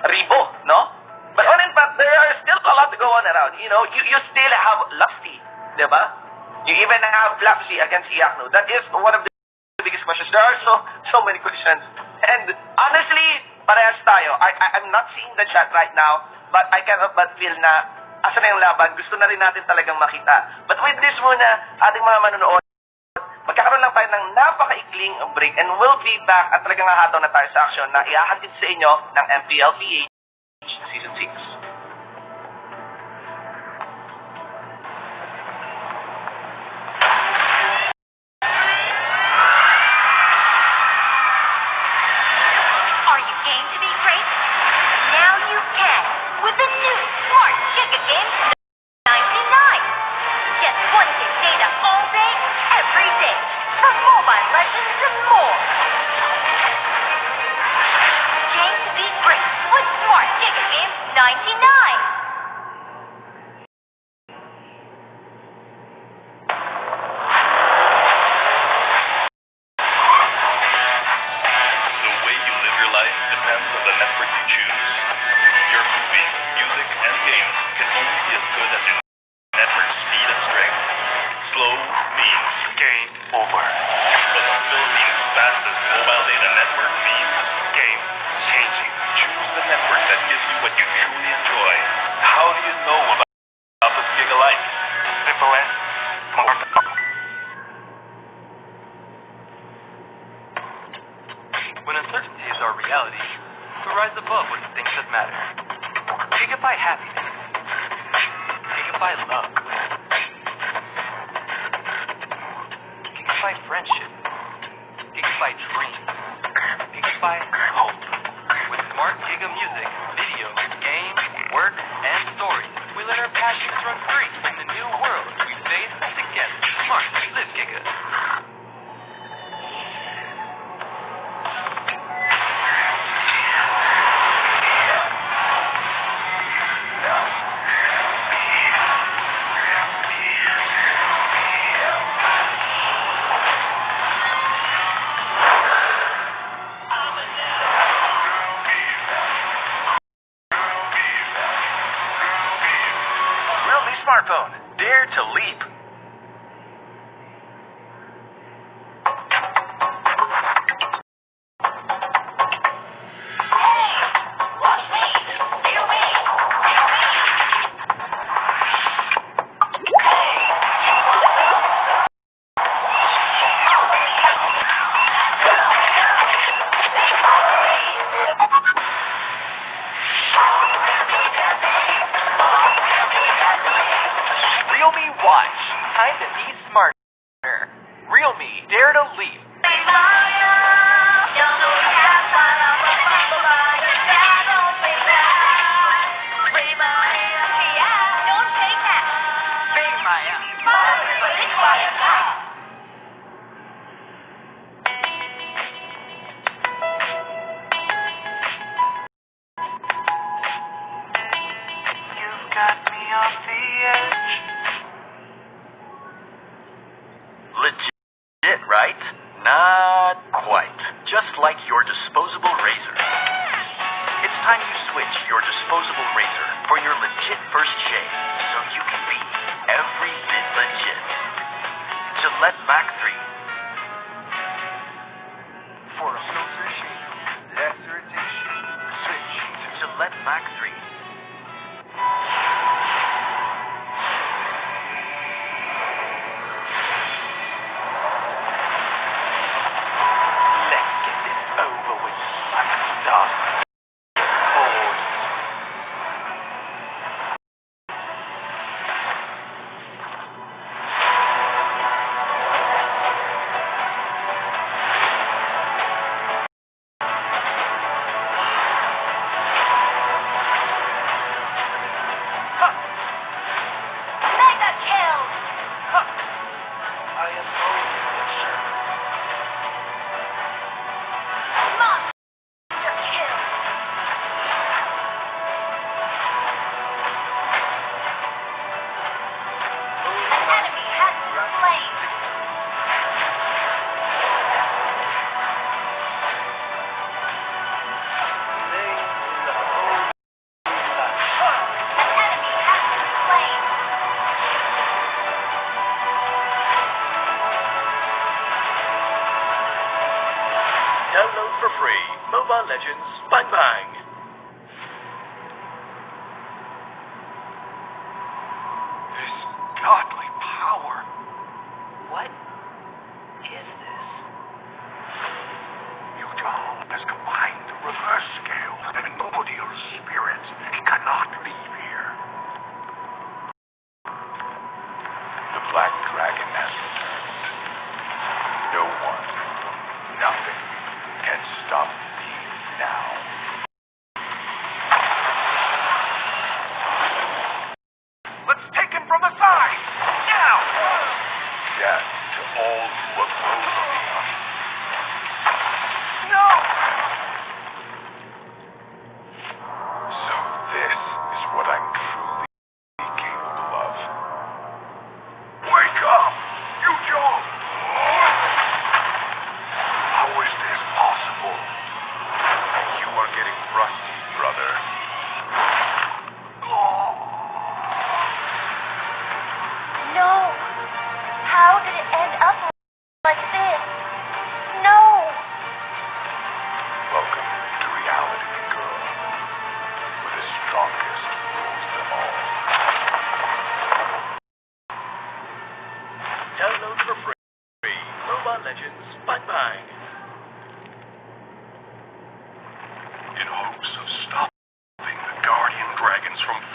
Rebo, no? But on in fact, there are still a lot to go on around. You know, you still have Lusty, di ba? You even have Flapsy against Iakno. That is one of the biggest questions. There are so many questions. And honestly, parehas tayo. I'm not seeing the chat right now, but I cannot but feel na asa na yung laban. Gusto na rin natin talagang makita. But with this muna, ating mga manonood, magkakaroon lang tayo ng napakaikling break and we'll be back at talagang hahataw na tayo sa action na ihahatid sa inyo ng MPLPH Season 6. When uncertainty is our reality, we rise above with the things that matter. Gigabyte happiness. Gigabyte love. Gigabyte friendship. Gigabyte dreams. Gigabyte hope. With smart Giga music, video, games, work, and stories, we let our passions run free in the new world we face together. Smart, live Giga. Smartphone, dare to leap.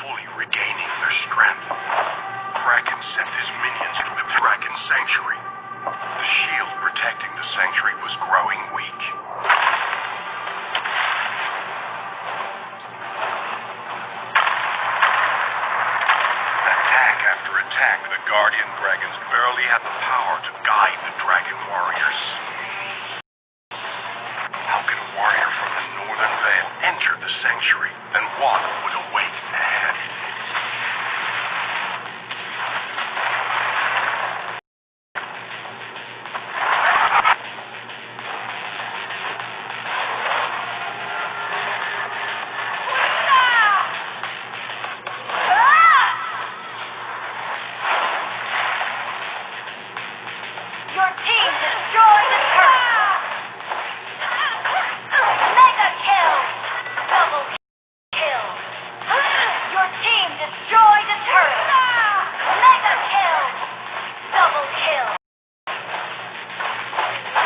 fully regaining their strength. Kraken sent his minions to the Dragon Sanctuary. The shield protecting the sanctuary was growing weak. Attack after attack, the Guardian Dragons barely had the power to guide the Dragon Warriors. How could a warrior from the Northern Vale enter the sanctuary, and what would await ahead? Your team destroyed the turret! Mega kill! Double kill! Your team destroyed the turret! Mega kill! Double kill!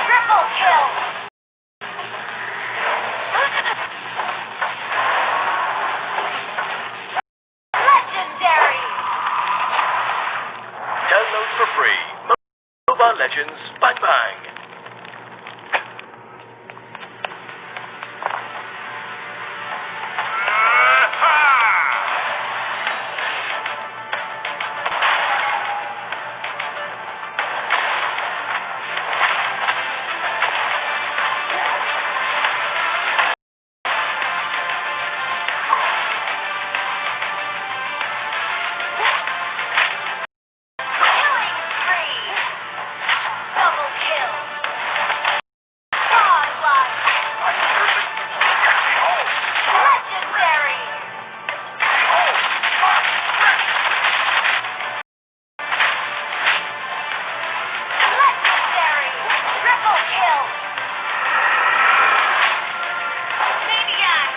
Triple kill! Legendary! Download for free. Mobile Legends Bang Bang. Killing spree! Double kill! Godlike! Legendary! Legendary! Triple kill! Maniac!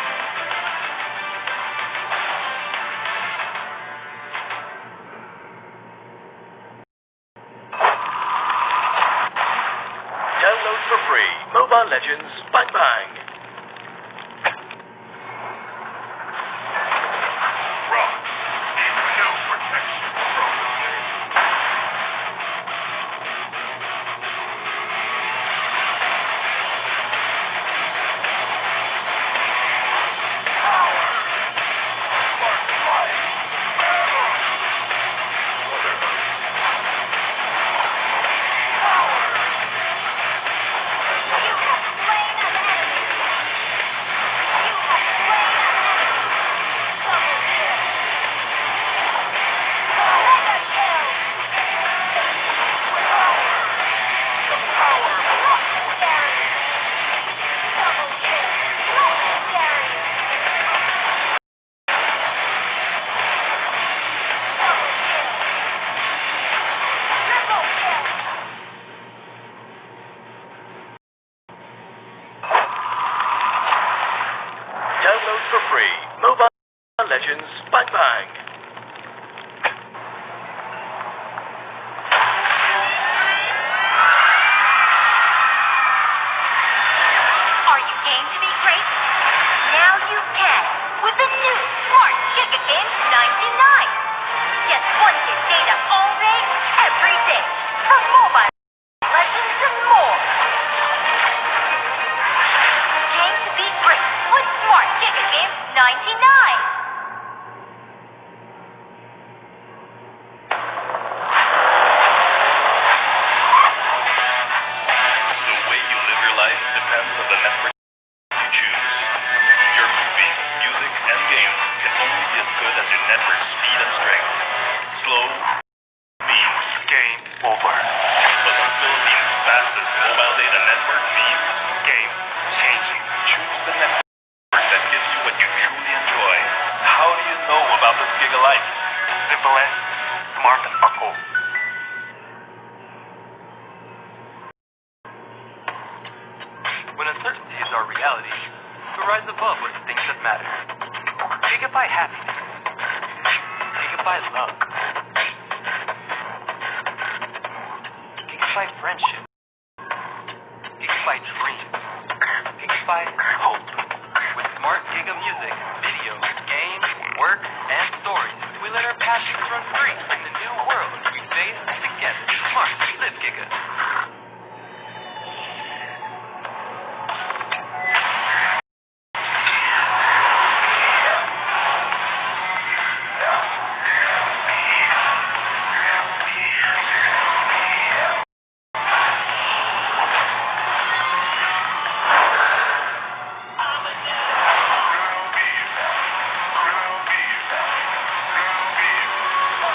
Download for free. Mobile Legends Bang Bang. Rock. No protection from the enemy. Download for free. Mobile Legends Bang Bang. Are you game to be great? Now you can with the new Smart Giga Games 99. Get 1 gig data all day, every day for mobile legends and more. Game to be great with Smart Giga Games 99. The way you live your life depends on the network you choose. Your movies, music, and games can only be as good as your network speed and strength. Slow means game over. But the Philippines' fastest mobile data network means game changing. Choose the network that gives you what you truly enjoy. How do you know about this Giga Life? Simple as smart ako. When uncertainties are reality, we rise above with the things that matter. Gigabyte happiness. Gigabyte love. Gigabyte friendship. Gigabyte dreams. Gigabyte hope. With smart Giga music, video, games, work, and stories. We let our passions run free in the new world we face together. Smart, live Giga.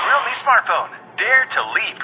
Realme smartphone. Dare to leap.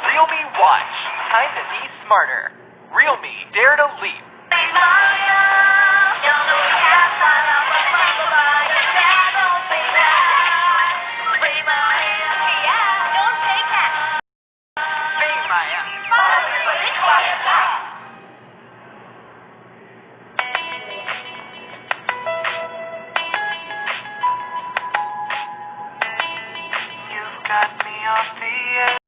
Realme Watch. Time to be smarter. Realme Dare to leap. You've got me off the edge.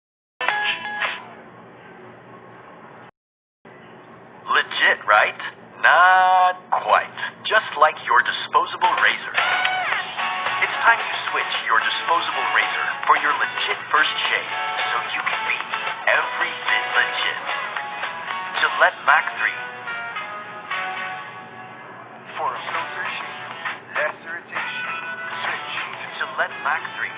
Legit, right? Not quite. Just like your disposable razor. It's time you switch your disposable razor for your legit first shave so you can be every bit legit. Gillette Mac 3. For a closer shave, less irritation. Switch to Gillette Mac 3.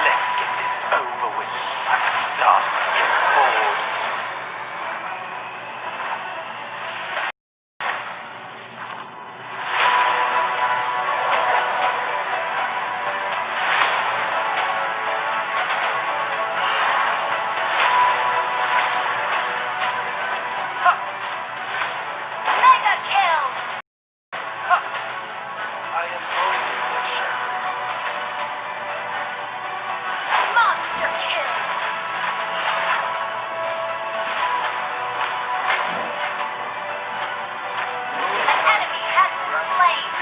Let's get this over with. I'm starting to get bored. Mega kill! I am only a shadow. Monster kill! An enemy has been slain!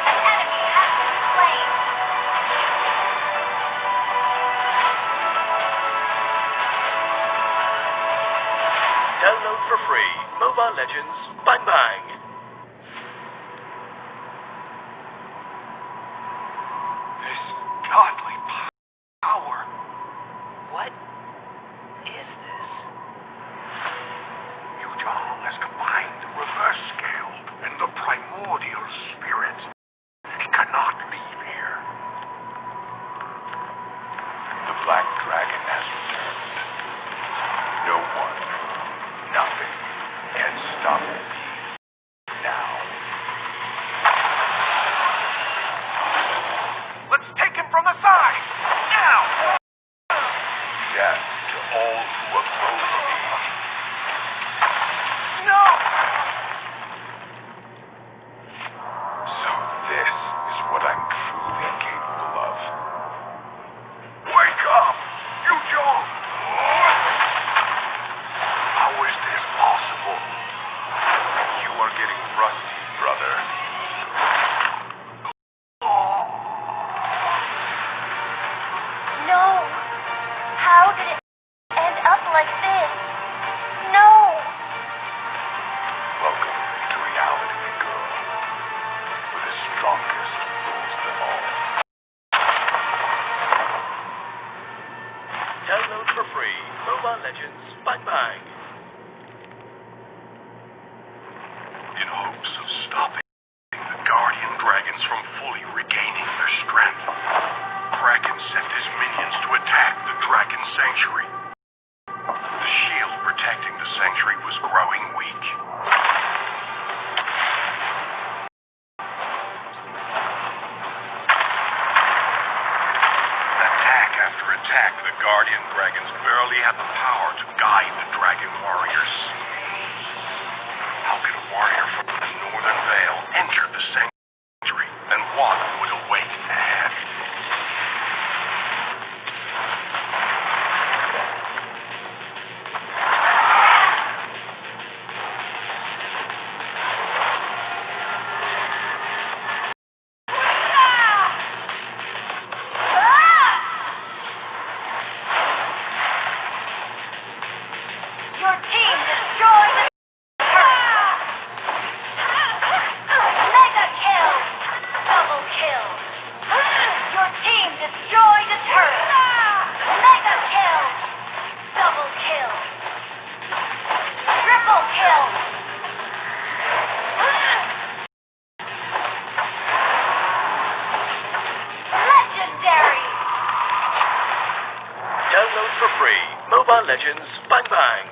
An enemy has been slain! Download for free. Mobile Legends. Bang bang. This godly power. What is this? Yujong has combined the reverse scale and the primordial spirit. It cannot leave here. The black dragon has returned. No one, nothing can stop me now. Let's take him from the side! Now! Death to all who oppose me. No! So this is what I'm truly capable of. Wake up! Yujong! How is this possible? You are getting rusty, brother. No! How did it end up like this? No! Welcome to reality, girl. Where the strongest rules them all. Download for free. Mobile Legends. Bang bang. In hopes of stopping the guardian dragons from fully regaining their strength, Kraken sent his minions to attack the dragon sanctuary. The shield protecting the sanctuary was growing weak. Legends Bang Bang.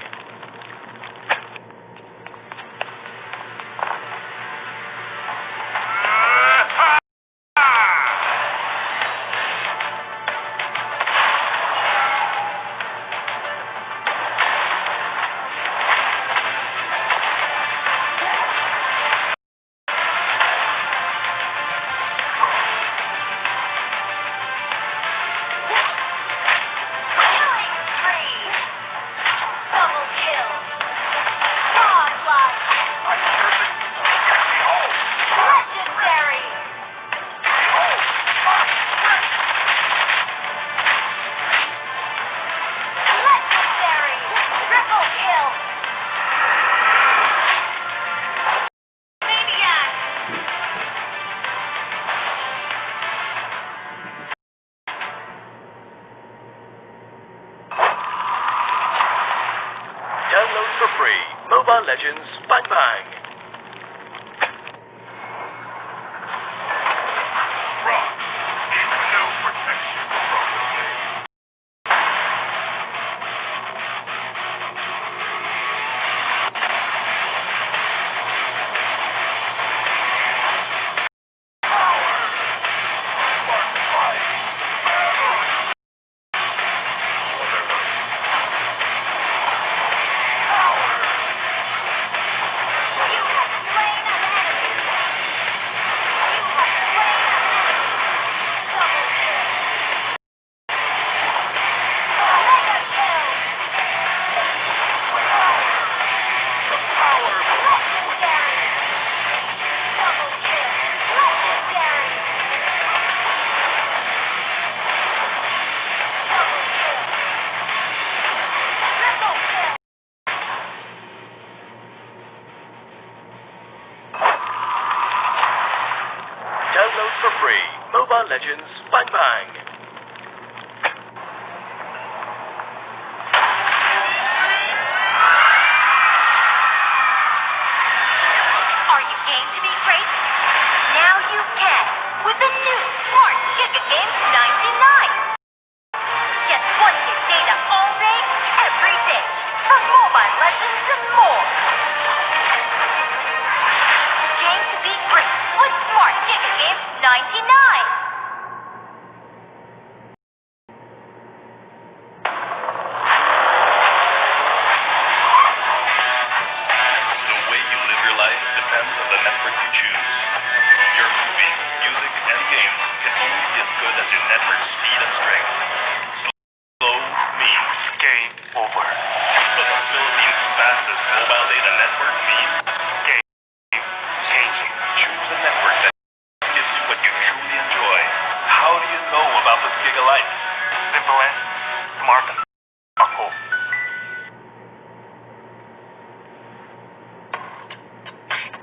Download for free Mobile Legends Bang Bang. Rock is no protection from the blade. Download for free Mobile Legends Bang Bang. Are you game to be great? Now you can with the new Smart Giga 99. Get 20 gig data all day, every day for Mobile Legends and more. Game to be great with Smart Giga 99. The way you live your life depends on the network you choose. Your movies, music, and games can only be as good as your network speed and strength. Slow means game over. But the Philippines' fastest mobile data network means game changing. Choose a network that gives you what you truly enjoy. How do you know about this Gigalife? Simple and smart. Ako.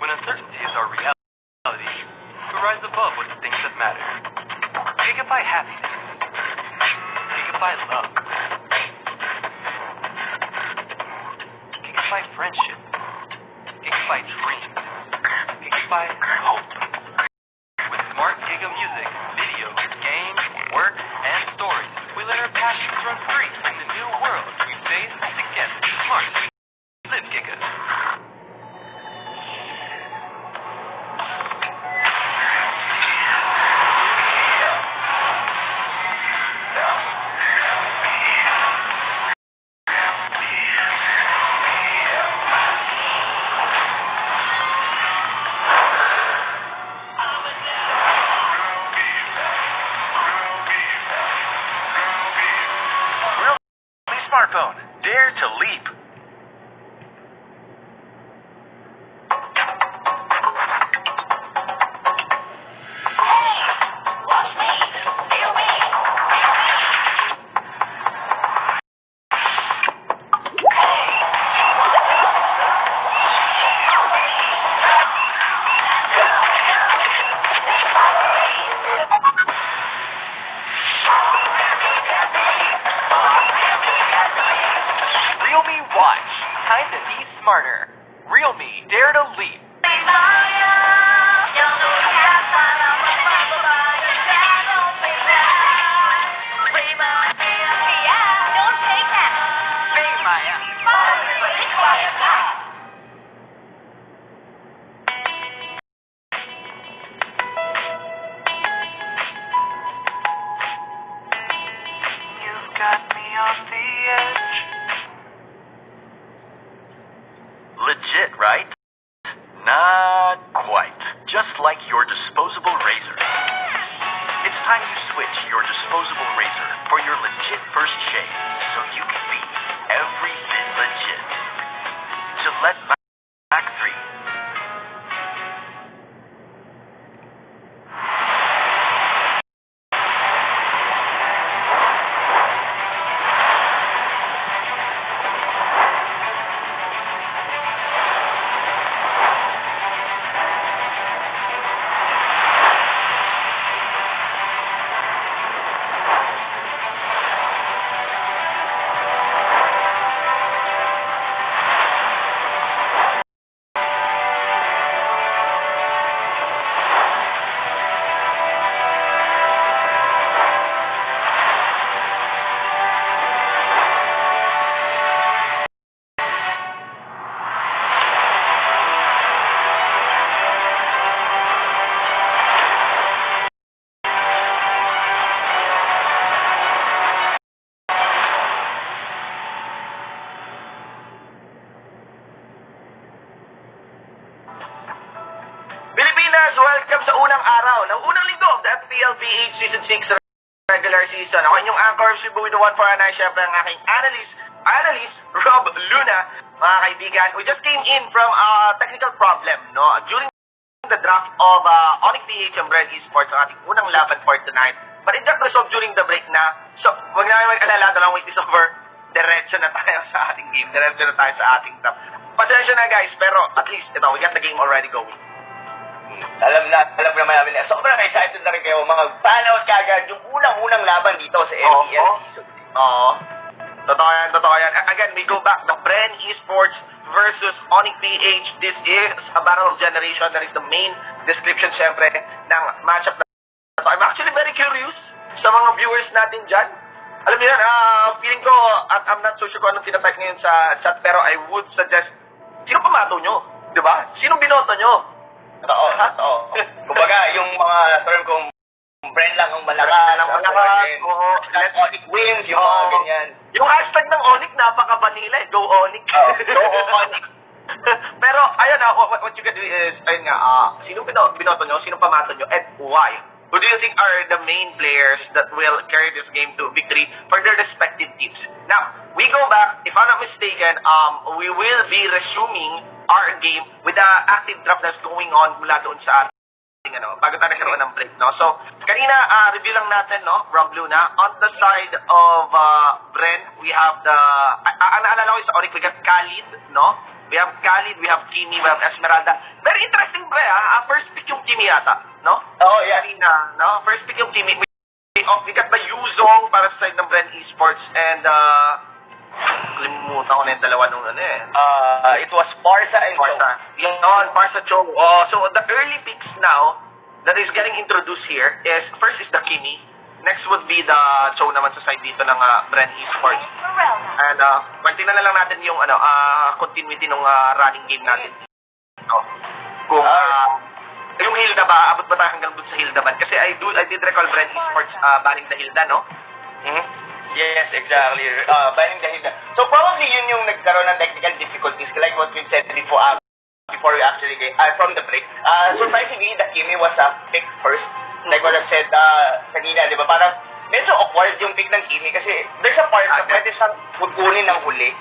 When uncertainty is our reality, we rise above with the things that matter. Gigabyte happiness. Gigabyte love. Gigabyte friendship. Gigabyte dreams. Gigabyte hope. With Smart Giga music, video, games, work, and stories, we let our passions run free in the new world we face together. Smart. Live Giga. Smartphone, dare to leap. Time to be smarter. Real me, dare to leap. Don't take that. PH Season 6 regular season. Ako inyong anchor, si Bowie the One for Anay. Siyempre ang aking analyst, Rob Luna. Mga kaibigan, we just came in from a technical problem, no? During the draft of ONIC PH and BREN Esports, ang ating unang laban for tonight. But it got resolved during the break na. So, huwag na kayo mag-alala, dalawang wait is over. Diretso na tayo sa ating game. Diretso na tayo sa ating top. Pasensya na guys, pero at least, ito, we got the game already going. Alam naman namin na sobrang excited na rin kayo mga panood kagad yung unang-unang laban dito sa MPL season. Oo. Totoo yan. Again, we go back. The BREN Esports versus ONIC PH. This is a battle of generation. That is the main description, syempre, ng matchup na ito. I'm actually very curious sa mga viewers natin dyan. Alam niyo yan, feeling ko, at I'm not so sure kung anong tinatype ngayon sa chat, pero I would suggest, sino pamato nyo? Diba? Sino binoto nyo? Totoo. Kumbaga, yung mga term kung BREN lang ang malakas, let's ONIC wins, yung mga ganyan. Yung hashtag ng ONIC, napaka-vanilla eh. Go ONIC. Go ONIC. Pero, ayun what you can do is, ayun nga, sino binoto nyo, sino pamato nyo, and why? Who do you think are the main players that will carry this game to victory for their respective teams? Now, we go back, if I'm not mistaken, we will be resuming our game with the active draft that's going on mula doon sa ating, bago tayo nagkaroon ng break, no? So, kanina, review lang natin, no, Rob Luna, on the side of BREN, we have the, naalala ko sa ONIC, we got Khalid, no? We have Khalid, we have Kimi, we have Esmeralda. Very interesting, pre, first pick yung Kimi yata, no? Oh, yeah. Kanina, no? First pick yung Kimi. We got the Yuzong para sa side ng BREN Esports, and, kalimutan ko na yung dalawa nung it was Barca and Barca. Barca Cho. So the early picks now that is getting introduced here is, first is the Kimi. Next would be the Cho naman sa side dito ng BREN Esports. And tingnan na lang natin yung continuity ng running game natin. Kung yung Hilda ba, abot ba tayo hanggang dun sa Hilda ban? Kasi I did recall BREN Esports banning the Hilda, no? Yes, exactly. Banning the Hilda. So probably yun yung nagkaroon ng technical difficulties like what we said before we actually get from the break. Surprisingly, the Kimi was picked first. Like what I said kanina, di ba? Parang medyo awkward yung pick ng Kimi kasi there's a part na pwede siyang kukunin ng huli.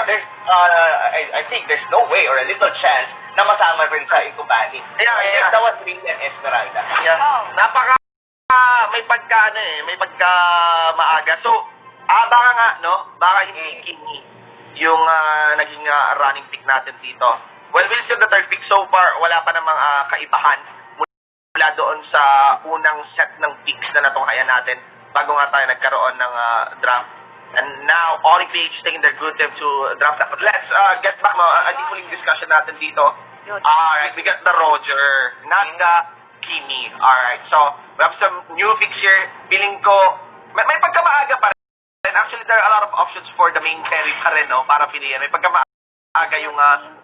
There's, I think there's no way or a little chance na masama rin sa into banning. That was really an Esmeralda. May pagka maaga. So, baka nga, no? Baka hindi Kimi yung naging running pick natin dito. Well, we'll see the third pick. So far, wala pa namang kaibahan mula doon sa unang set ng picks na natunghayan natin bago nga tayo nagkaroon ng draft. And now, ONIC PH taking their good time to draft that. But let's get back, huling discussion natin dito. Alright, we got the Roger, not the Kimi. Alright, so we have some new picks here. Feeling ko, may pagkamaaga pa rin. And actually, there are a lot of options for the main carry pa rin, no? Para pilihan. May pagkamaaga yung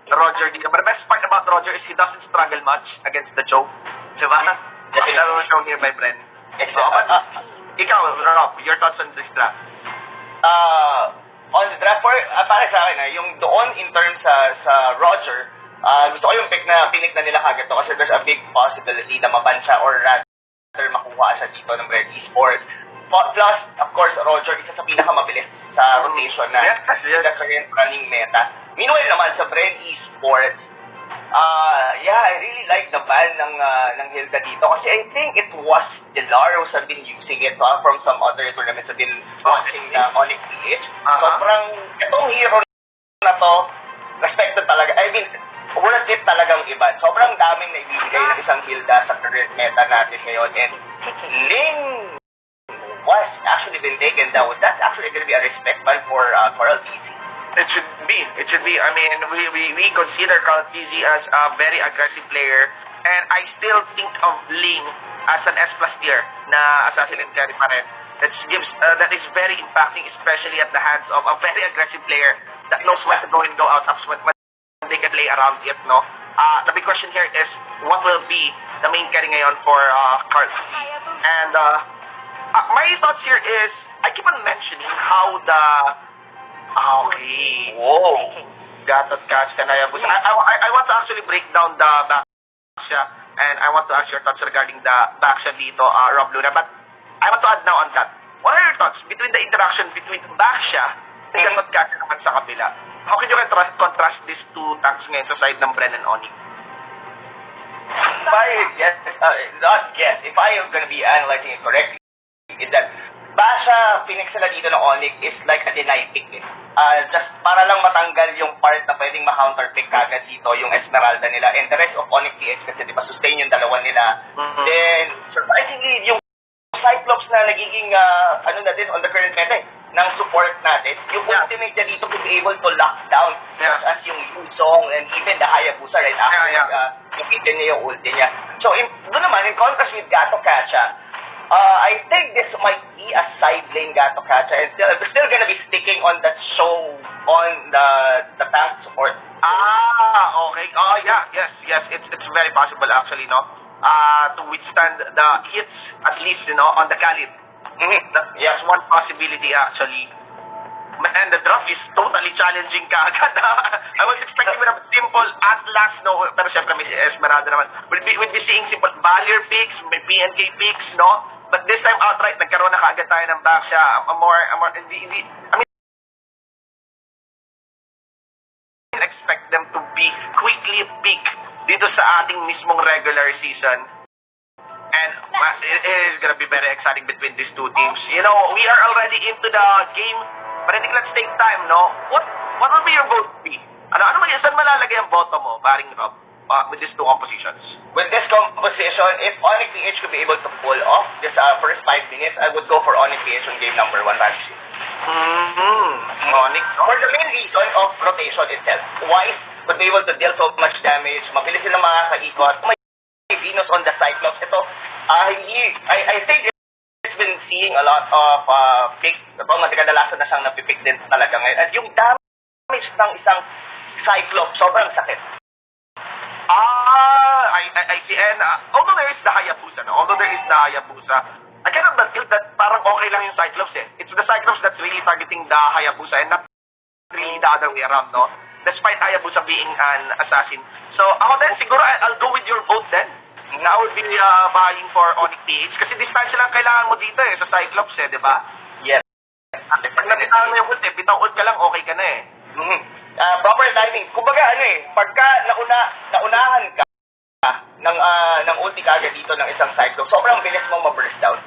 Roger dito. But the best part about Roger is he doesn't struggle much against the choke. Diba? That was shown here by BREN. Ikaw, Rob, your thoughts on this draft? On the draft, para sa akin, yung doon in terms sa Roger, gusto ko yung pick na nila kagad to kasi there's a big possibility na mabansya or rather makuha siya dito ng BREN Esports. Plus, of course, Roger, isa sa pinakamabilis sa rotation na running meta. Meanwhile naman sa BREN Esports, I really like the ban ng Hilda dito kasi I think it was Delaros have been using it from some other tournaments have been watching ONIC PH. Sobrang, itong hero na to, respected talaga. I mean, worth it talagang iba. Sobrang daming naibibigay ng isang Hilda sa current meta natin ngayon. And Ling was actually been taken down. That's actually going to be a respect ban for LTZ. It should be. I mean, we consider Carl TZ as a very aggressive player, and I still think of Ling as an S+ tier na assassin and carry pa rin. That is very impacting, especially at the hands of a very aggressive player that knows when to go in, go out, when they can play around it, no? The big question here is, what will be the main carry ngayon for Carl TZ? And my thoughts here is, I keep on mentioning how the okay. Whoa. Gatot catch kanaya. I want to actually break down the back siya. and I want to ask your thoughts regarding the Baksha dito, Rob Luna. But I want to add now on that. What are your thoughts between the interaction between Baksha and Gatot Kacha naman sa kabila? How can you contrast these two tanks ngayon sa side ng BREN and ONIC? If I am gonna be analyzing it correctly, is that Basha, Phoenix na dito ng ONIC is like a deny pick eh. Just para lang matanggal yung part na pwedeng ma-counterpick kagad dito, yung Esmeralda nila, and the rest of ONIC PH kasi di ba sustain yung dalawa nila. Then, surprisingly, yung Cyclops na nagiging, na din on the current meta ng support natin, yung ultimate niya dito to be able to lock down as yung Yusong and even the Hayabusa right after nakita niya yung ulti niya. So, doon naman, in contrast with Gato Kacha, I think this might be a side lane Gato Kacha and still gonna be sticking on that show on the tank support. Okay. Yes. It's very possible actually, no? To withstand the hits, at least, on the Khalid. That's one possibility actually. And the drop is totally challenging kaagad. I was expecting with a simple Atlas, no? Pero syempre may Esmeralda naman. We'll be seeing simple Valier picks, may PNK picks, no? But this time outright, nagkaroon na kaagad tayo ng Baksha. I expect them to be quickly pick dito sa ating mismong regular season. And it is gonna be very exciting between these two teams. We are already into the game, but I think let's take time, no? What will be your vote be? Saan malalagay ang boto mo, paring Rob, with these two compositions? With this composition, if ONIC PH could be able to pull off this first 5 minutes, I would go for ONIC PH on game number 1, Banshee. ONIC. For the main reason of rotation itself. Wise would be able to deal so much damage, mabilis silang makakaikot. May Venus on the Cyclops. Ito, I think it's been seeing a lot of picks. Kadalasan na siyang napipick din talaga ngayon. At yung damage ng isang Cyclops, sobrang sakit. I see. And although there is the Hayabusa, I cannot but feel that parang okay lang yung Cyclops eh. It's the Cyclops that's really targeting the Hayabusa and not really the other way around, no? Despite Hayabusa being an assassin. So, ako din, siguro I'll go with your vote then. I would be buying for ONIC PH kasi distansya lang kailangan mo dito eh, sa Cyclops eh, di ba? Yes. Pag nabitawan mo yung ult eh, bitaw-ult ka lang, okay ka na eh. Proper timing. Kumbaga pagka naunahan ka ng ulti kagad dito ng isang Cyclops, sobrang bilis mo ma-burst down.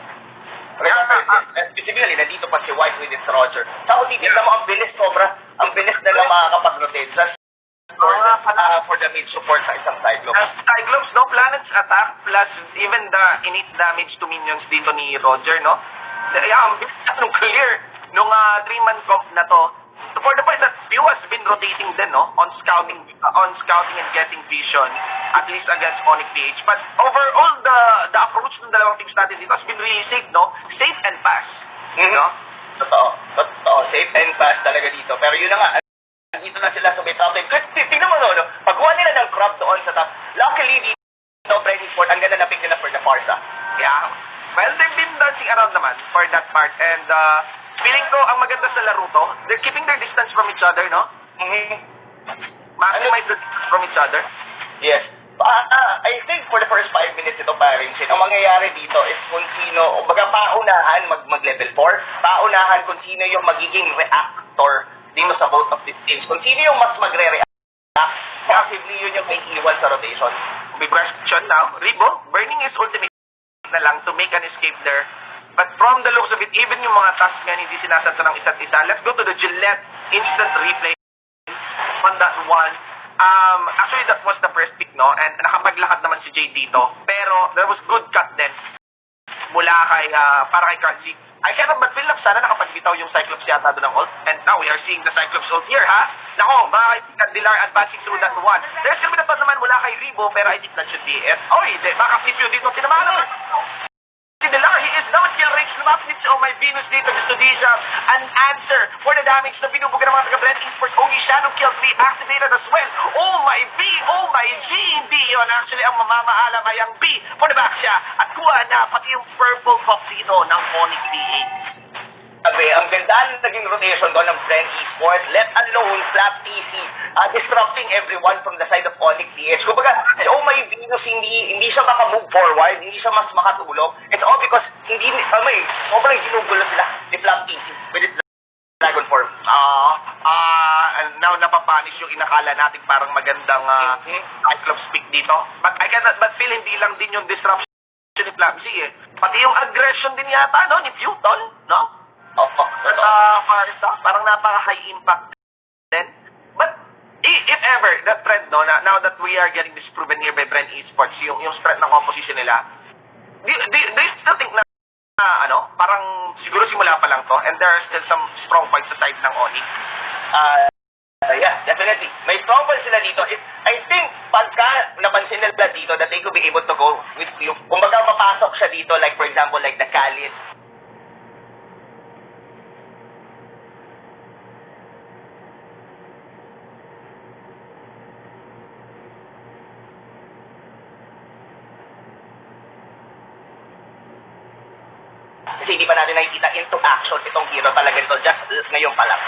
Specifically, nandito pa si White with its Roger. Sa titignan mo, ang bilis na lang makakapag-rotate for the mid support sa isang Cyclops. Cyclops, no? Planet's attack plus even the innate damage to minions dito ni Roger, no? Ang bilis nung clear nung 3-man comp na to. So for the point that Pew has been rotating din, no? On scouting and getting vision, at least against ONIC PH. But overall, the approach ng dalawang teams natin dito has been really safe, no? Safe and fast. No? Totoo. Safe and fast talaga dito. Pero yun na nga, dito na sila sa may top lane. Tingnan mo, no? Pagkuha nila ng crop doon sa top, luckily dito, Brady Ford, ang ganda na pick nila for the Farsa. Yeah. Well, they've been dancing around naman for that part. And feeling ko, ang maganda sa laro to, they're keeping their distance from each other, no? Maximize the distance from each other. Yes. I think for the first 5 minutes ito, paring Shin, ang mangyayari dito is kung sino, paunahan mag-level 4, paunahan kung sino yung magiging reactor dito sa both of these teams. Kung sino yung mas magre-react, possibly yun yung may iwan sa rotation. Big question now. Ribo, burning his ultimate na lang to make an escape there. But from the looks of it, even yung mga tasks nga hindi sinasanto ng isa't isa. Let's go to the Gillette instant replay on that one. Actually, that was the first pick, no? And nakapaglakad naman si Jay dito. Pero there was good cut din mula para kay Kanji. I cannot but feel like sana nakapagbitaw yung Cyclops yata doon ng ult. And now we are seeing the Cyclops ult here, ha? Nako, makikita Dilar advancing through that one. There's still bit of naman mula kay Ribo, pero I think that should be it. Baka flip you dito. Tinamaan naman. Si Dilar, he is now at kill range. Lumapit siya, my Venus dito. Gusto di siya an answer for the damage na binubuga ng mga taga-BREN Esports. Shadow Kill 3 activated as well. Oh my B, oh my G. Hindi yun. Actually, ang mamamaalam ay ang B for the back siya. At kuha na pati yung purple box dito ng ONIC PH. Sabi, ang ganda ng naging rotation doon ng BREN Esports, let alone Flap TC, disrupting everyone from the side of ONIC PH. Kumbaga, oh my Venus, hindi siya makamove forward, hindi siya mas makatulog. It's all because sobrang ginugulo sila ni Flap TC with its dragon form. Now napapanish yung inakala natin parang magandang Cyclops pick dito. But feel hindi lang din yung disruption ni Flapsy eh. Pati yung aggression din yata, no? Ni Futon, no? Parang napaka-high impact din. But, if ever, that trend, no? Now that we are getting disproven here by BREN Esports, yung strength ng composition nila, do you still think na, parang siguro simula pa lang to, and there are still some strong points sa side ng ONIC? Yeah, definitely. May strong points sila dito. I think, pagka napansin nila dito that they could be able to go with you, kumbaga mapasok siya dito, like for example, like the Khalid. Kasi hindi pa natin nakikita into action itong hero talaga ito, just ngayon pa lang.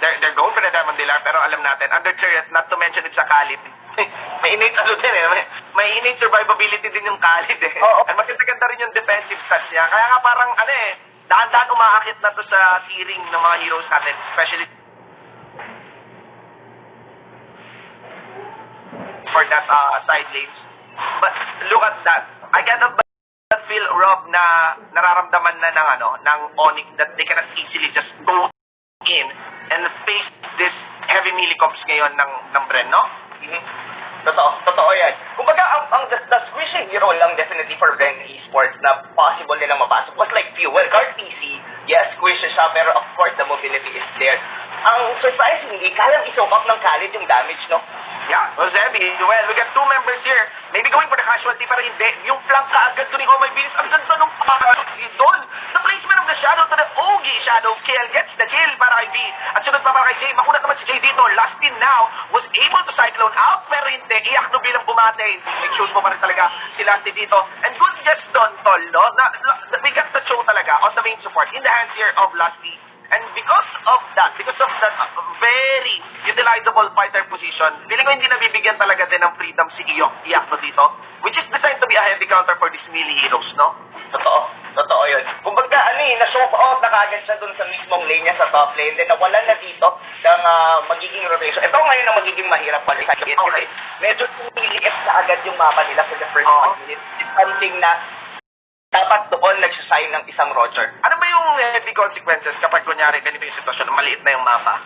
They're going for the Diamond Dilar, pero alam natin, under turret, not to mention it's a Khalid. May innate din eh. May innate survivability din yung Khalid eh. At maganda rin yung defensive stats niya. Kaya nga parang, dahan-dahan umaakit na to sa tiering ng mga heroes natin, especially for that side lanes. But look at that. I cannot but feel, Rob, na nararamdaman na ng ONIC that they cannot easily just go in and face this heavy melee comps ngayon ng BREN, no? Totoo yan. Kumbaga, the squishing hero lang definitely for BREN Esports na possible nilang mapasok was like Fuel. Card PC, yes, squishes siya, pero of course, the mobility is there. Ang surprisingly, kayang isoak up ng Khalid yung damage, no? Yeah, well, Zebby, well, we got two members here. Maybe going for the casualty, pero hindi. Yung flank kaagad to ni Oh My Venus, ang ganda nung doon. The placement of the shadow to the Ogie shadow kill gets the kill para kay V. At sunod pa para kay Jay. Makunat naman si Jay dito. Lastin now was able to cyclone out, pero hindi. Iyak no bilang bumate. Make sure mo pa rin talaga si Lastin dito. And good gets done, tol, no? We got the show talaga on the main support in the hands here of Lastin. And because of that very utilizable fighter position, feeling ko hindi nabibigyan talaga din ng freedom si Iyakno dito, which is designed to be a heavy counter for these melee heroes, no? Totoo yun. Kumbaga, na-show off na kagad siya dun sa mismong lane niya sa top lane, then nawalan na dito ng magiging rotation. Ito ngayon ang magiging mahirap pa rin. Kasi medyo tumiliit na agad yung mapa nila for the first 5 minutes. It's something na dapat doon nagsasign ng isang Roger. Ano ba yung heavy consequences kapag kunyari ganito yung sitwasyon, maliit na yung mapa?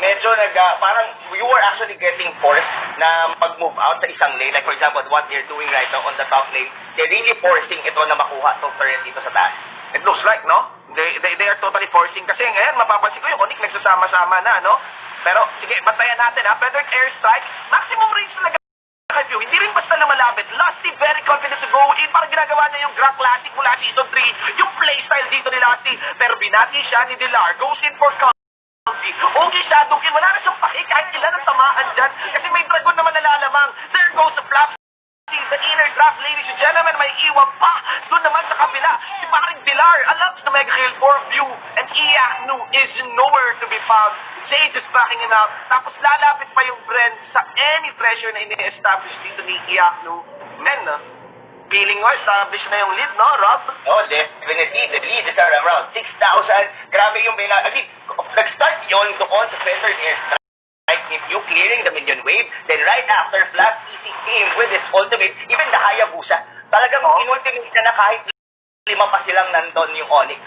Medyo parang you were actually getting forced na mag-move out sa isang lane. Like for example, what they're doing right now on the top lane, they're really forcing ito na makuha itong turret dito sa taas. It looks like, no? They are totally forcing. Kasi ngayon, mapapansin ko yung ONIC nagsasama-sama na, no? Pero, sige, bantayan natin, ha? Feathered airstrike, maximum range talaga. Hindi rin basta lumalapit. Lasty very confident to go in. Parang ginagawa niya yung Grand Classic mula Season 3. Yung playstyle dito ni Lasty. Pero binati siya ni Dilar. Goes in for county. Okay, Shadow Kill. Wala na siyang paki. Kahit ilan ang tamaan dyan. Kasi may dragon naman nalalamang. There goes the flap. The inner draft, ladies and gentlemen. May iwan pa. Doon naman sa kabila. Si paring Dilar. Allows the mega kill for view. And Iyaknu is nowhere to be found. Sage is backing him out. Tapos lalapit pa yung BREN sa any pressure na ini-establish dito ni Iyaknu. Men, feeling ko, establish na yung lead, no, Rob? Definitely. The lead is around 6,000. Grabe yung nag-start yun doon sa feathered airstrike. If you clearing the minion wave, then right after, Flash easy came with his ultimate, even the Hayabusa. Talagang in-ultimate na kahit 5 pa silang nandun yung ONIC.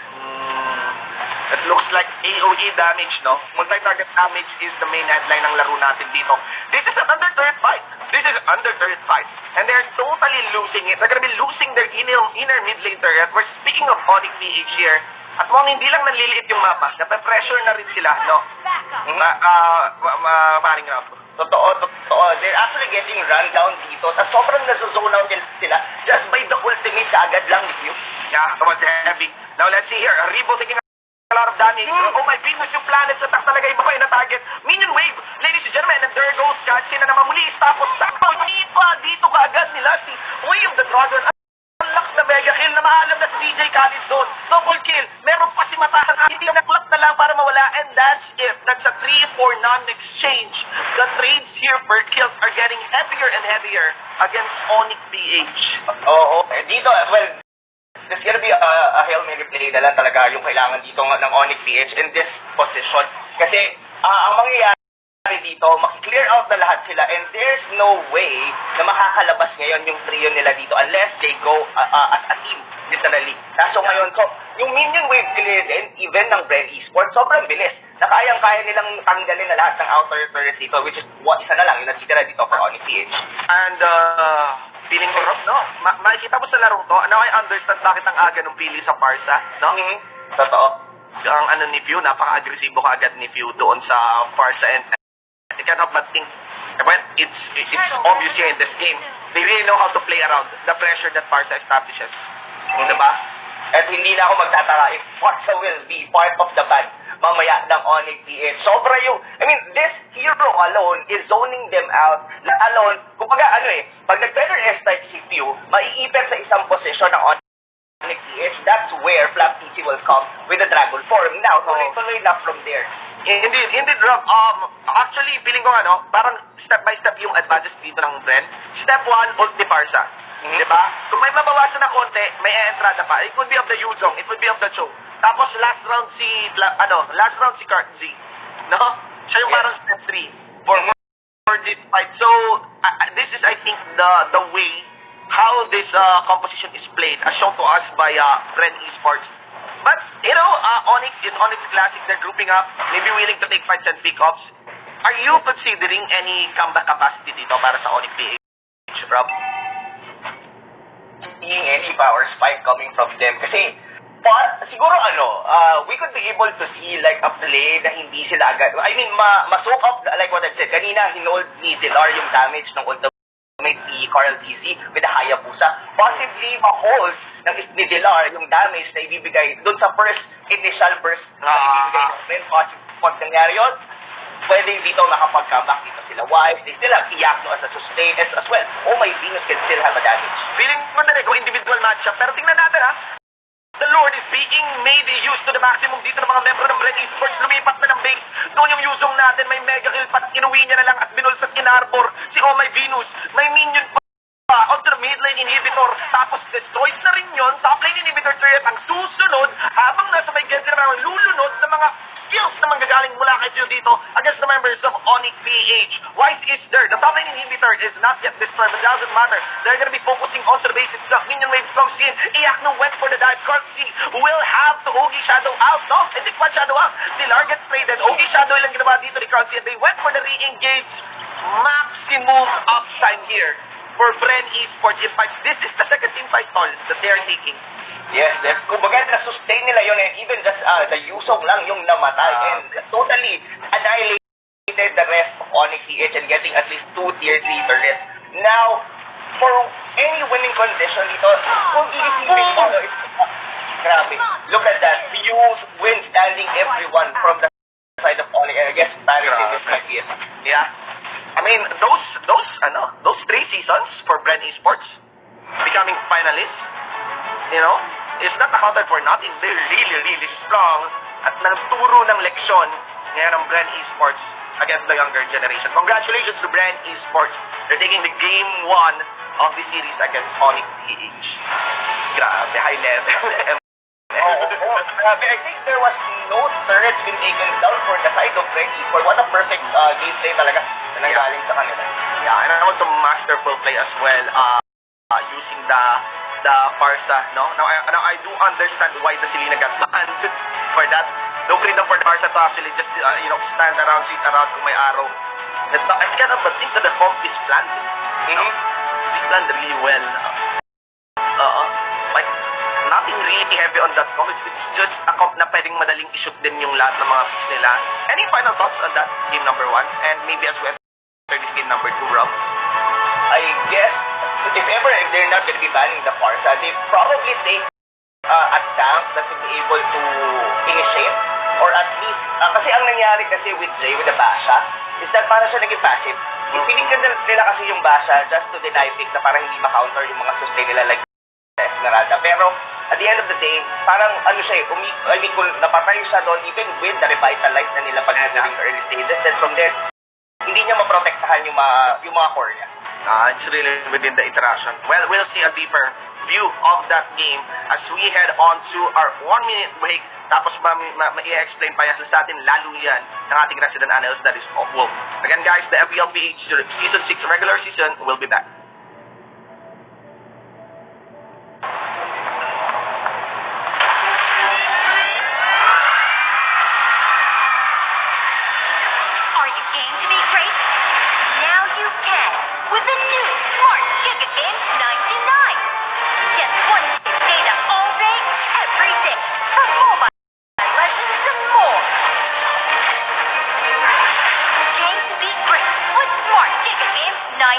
It looks like AOE damage, no? Multi-target damage is the main headline ng laro natin dito. This is an under-turret fight. And they're totally losing it. They're gonna be losing their inner mid-lane turret. We're speaking of ONIC PH here. At mukhang hindi lang nanliliit yung mapa. Nape-pressure na rin sila, no? Paring Rob. Totoo. They're actually getting run down dito. At sobrang nasa-zone out sila just by the ultimate agad lang ni Q. Yeah, that was heavy. Now let's see here. Rebo taking a lot of damage. Oh my goodness, yung planets attack talaga, iba pa yung na-target. Minion wave, ladies and gentlemen, and there goes Katsi na naman muli. Tapos sakto, dito kaagad nila si Way of the Dragon. Ang lakas na mega kill na maalam na si DJ Khalid doon. Double kill, meron pa si Matahan. Hindi na clock na lang para mawala. And that's it. That's a 3-4 non-exchange. The trades here for kills are getting heavier and heavier against ONIC PH. Oo, dito, well, there's gonna be a Hail Mary play na lang talaga yung kailangan dito ng ONIC PH in this position. Kasi, ang mangyayari dito, makiklear out na lahat sila and there's no way na makakalabas ngayon yung trio nila dito unless they go as a team, literally. Kaso ngayon, so, yung minion wave clear din, even ng BREN Esports, sobrang bilis. Na kayang-kaya nilang tanggalin na lahat ng outer turrets dito, which is isa na lang, yung natitira dito for ONIC PH. And, feeling ko, Rob, no? Makikita mo sa larong to, now I understand bakit ang aga nung pili sa Parsa, no? Totoo. Ang ano ni Few, napaka-agresibo ka agad ni Few doon sa Parsa and I cannot but think, well, it's obvious here in this game. They really know how to play around the pressure that Parsa establishes. Diba? At hindi na ako magtataka if Parsa will be part of the band mamaya ng ONIC PH. Sobra yung, I mean, this hero alone is zoning them out. Let alone, kumbaga pag nag-better airstrike si Few, maiipit sa isang posisyon ng ONIC PH. That's where Flap PC will come with the Dragon form. Now, tuloy-tuloy na from there. Indeed, Rob. Actually, feeling ko parang step by step yung advantage dito ng BREN. Step 1, ult ni Parsa. Diba? Kung may mabawasan na konti, may entrada pa. It would be of the Yuzong, it would be of the Cho. Tapos last round si Kurt Z. No? Siya yung parang step 3 for this fight. So, this is I think the way how this composition is played as shown to us by BREN Esports. But, ONIC is ONIC Classic. They're grouping up, maybe willing to take fights and pick-ups. Are you considering any comeback capacity dito para sa ONIC PH, Rob? Seeing any power spike coming from them. Kasi, siguro we could be able to see like a play na hindi sila agad. I mean, ma-soak up, like what I said, kanina hinold ni Dilar yung damage ng ultimate ni Carl DZ with a Hayabusa. Possibly, ma-hold ni Dilar yung damage na ibibigay doon sa initial burst na ibibigay ng friend. Pag nangyari yun, pwede dito nakapag-comeback dito sila. Why? They still have Iyakno as a sustain as well. Oh, my Venus can still have a damage. Feeling ko na go individual matchup. Pero tingnan natin The Lord is being made used to the maximum dito ng mga membro ng BREN Esports. Lumipat na ng base. Doon yung Yuzong natin. May mega kill pa. Inuwi niya na lang at binulsat in-arbor si Oh My Venus. May minion pa. Onto the mid lane inhibitor. Tapos destroys na rin yun. Top lane inhibitor turret ang susunod habang nasa may Genzer na lulunod ng mga skills na manggagaling mula kay Gio dito against the members of ONIC PH. Wise is there. The top lane inhibitor is not yet destroyed, but it doesn't matter. They're gonna be focusing on the basics stuff. Minion wave comes in. Iyakno went for the dive. Corpsey will have to Ogi Shadow out, no? Hindi pa Shadow out. Dilar gets traded. Ogi Shadow ilang ginawa dito ni Corpsey and they went for the re-engage. Maximum uptime here for BREN Esports. In fact, this is the second team fight stall that they are taking. Yes, kumbaga na-sustain nila yun and even just the Yusong lang yung namatay and totally annihilated the rest of ONIC PH and getting at least 2 tier 3 turrets. Now, for any winning condition dito, kung iisipin mo, grabe. Look at that. You win standing everyone from the side of ONIC. I guess parity is my PS. Yeah. I mean, those 3 seasons for BREN Esports, becoming finalists, is not accounted for nothing. They're really, really strong at nagturo ng leksyon ngayon ng BREN Esports against the younger generation. Congratulations to BREN Esports. They're taking the game 1 of the series against ONIC PH. Grabe, high level. Grabe. I think there was no turrets being taken down for the side of BREN Esports. What a perfect gameplay talaga na nanggaling sa kanila. Yeah, and I want to masterful play as well using the Parsa, no? Now I do understand why the Selena got banned for that. No freedom for the Parsa to actually just stand around, sit around kung may arrow. I cannot but think that the comp is planned. It's planned really well. Like nothing really heavy on that comp. It's just a comp na pwedeng madaling i-shoot din yung lahat ng mga picks nila. Any final thoughts on that game number 1 and maybe as well this game number 2, Rob? I guess if they're not going to be banning the Parsa, they probably take a tank that would be able to initiate or at least, kasi ang nangyari kasi with Jay, with the Basha, is that parang siya naging passive. Ipiling ka nila kasi yung Basha just to deny pick na parang hindi ma-counter yung mga sustain nila like Esmeralda. Pero at the end of the day, parang ano siya kung napatay siya doon, even with the revitalize na nila during the early stages, then from there, hindi niya maprotektahan yung mga core niya. It's really within the interaction. Well, we'll see a deeper view of that game as we head on to our 1-minute break. Tapos ma-i-explain pa yan sa atin lalo yan ng ating resident analyst, that is Wolf. Again guys, the FPLPH Season 6 regular season will be back. Are you game to be great? Now you can with the new Smart Giga Games 99. Get 1 gig data all day, every day for mobile legends and more. Game to be great with Smart Giga Games 99.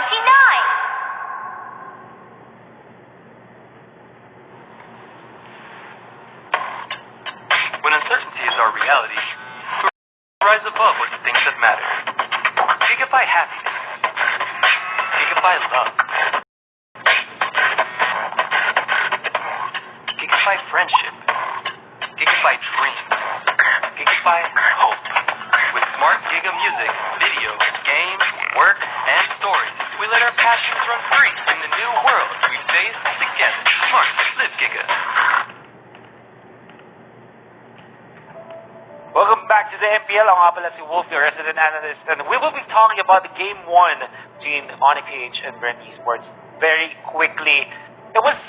When uncertainty is our reality, we rise above with the things that matter. Gigabyte happiness. Gigabyte love. Gigabyte friendship. Gigabyte dreams. Gigabyte hope. With smart Giga music, video, games, work, and stories, we let our passions run free in the new world we face together. Smart, live Giga. Welcome back to the MPL. Ako nga pala si Wolf, your resident analyst, and we will be talking about the Game 1 between ONIC PH and BREN Esports very quickly. It was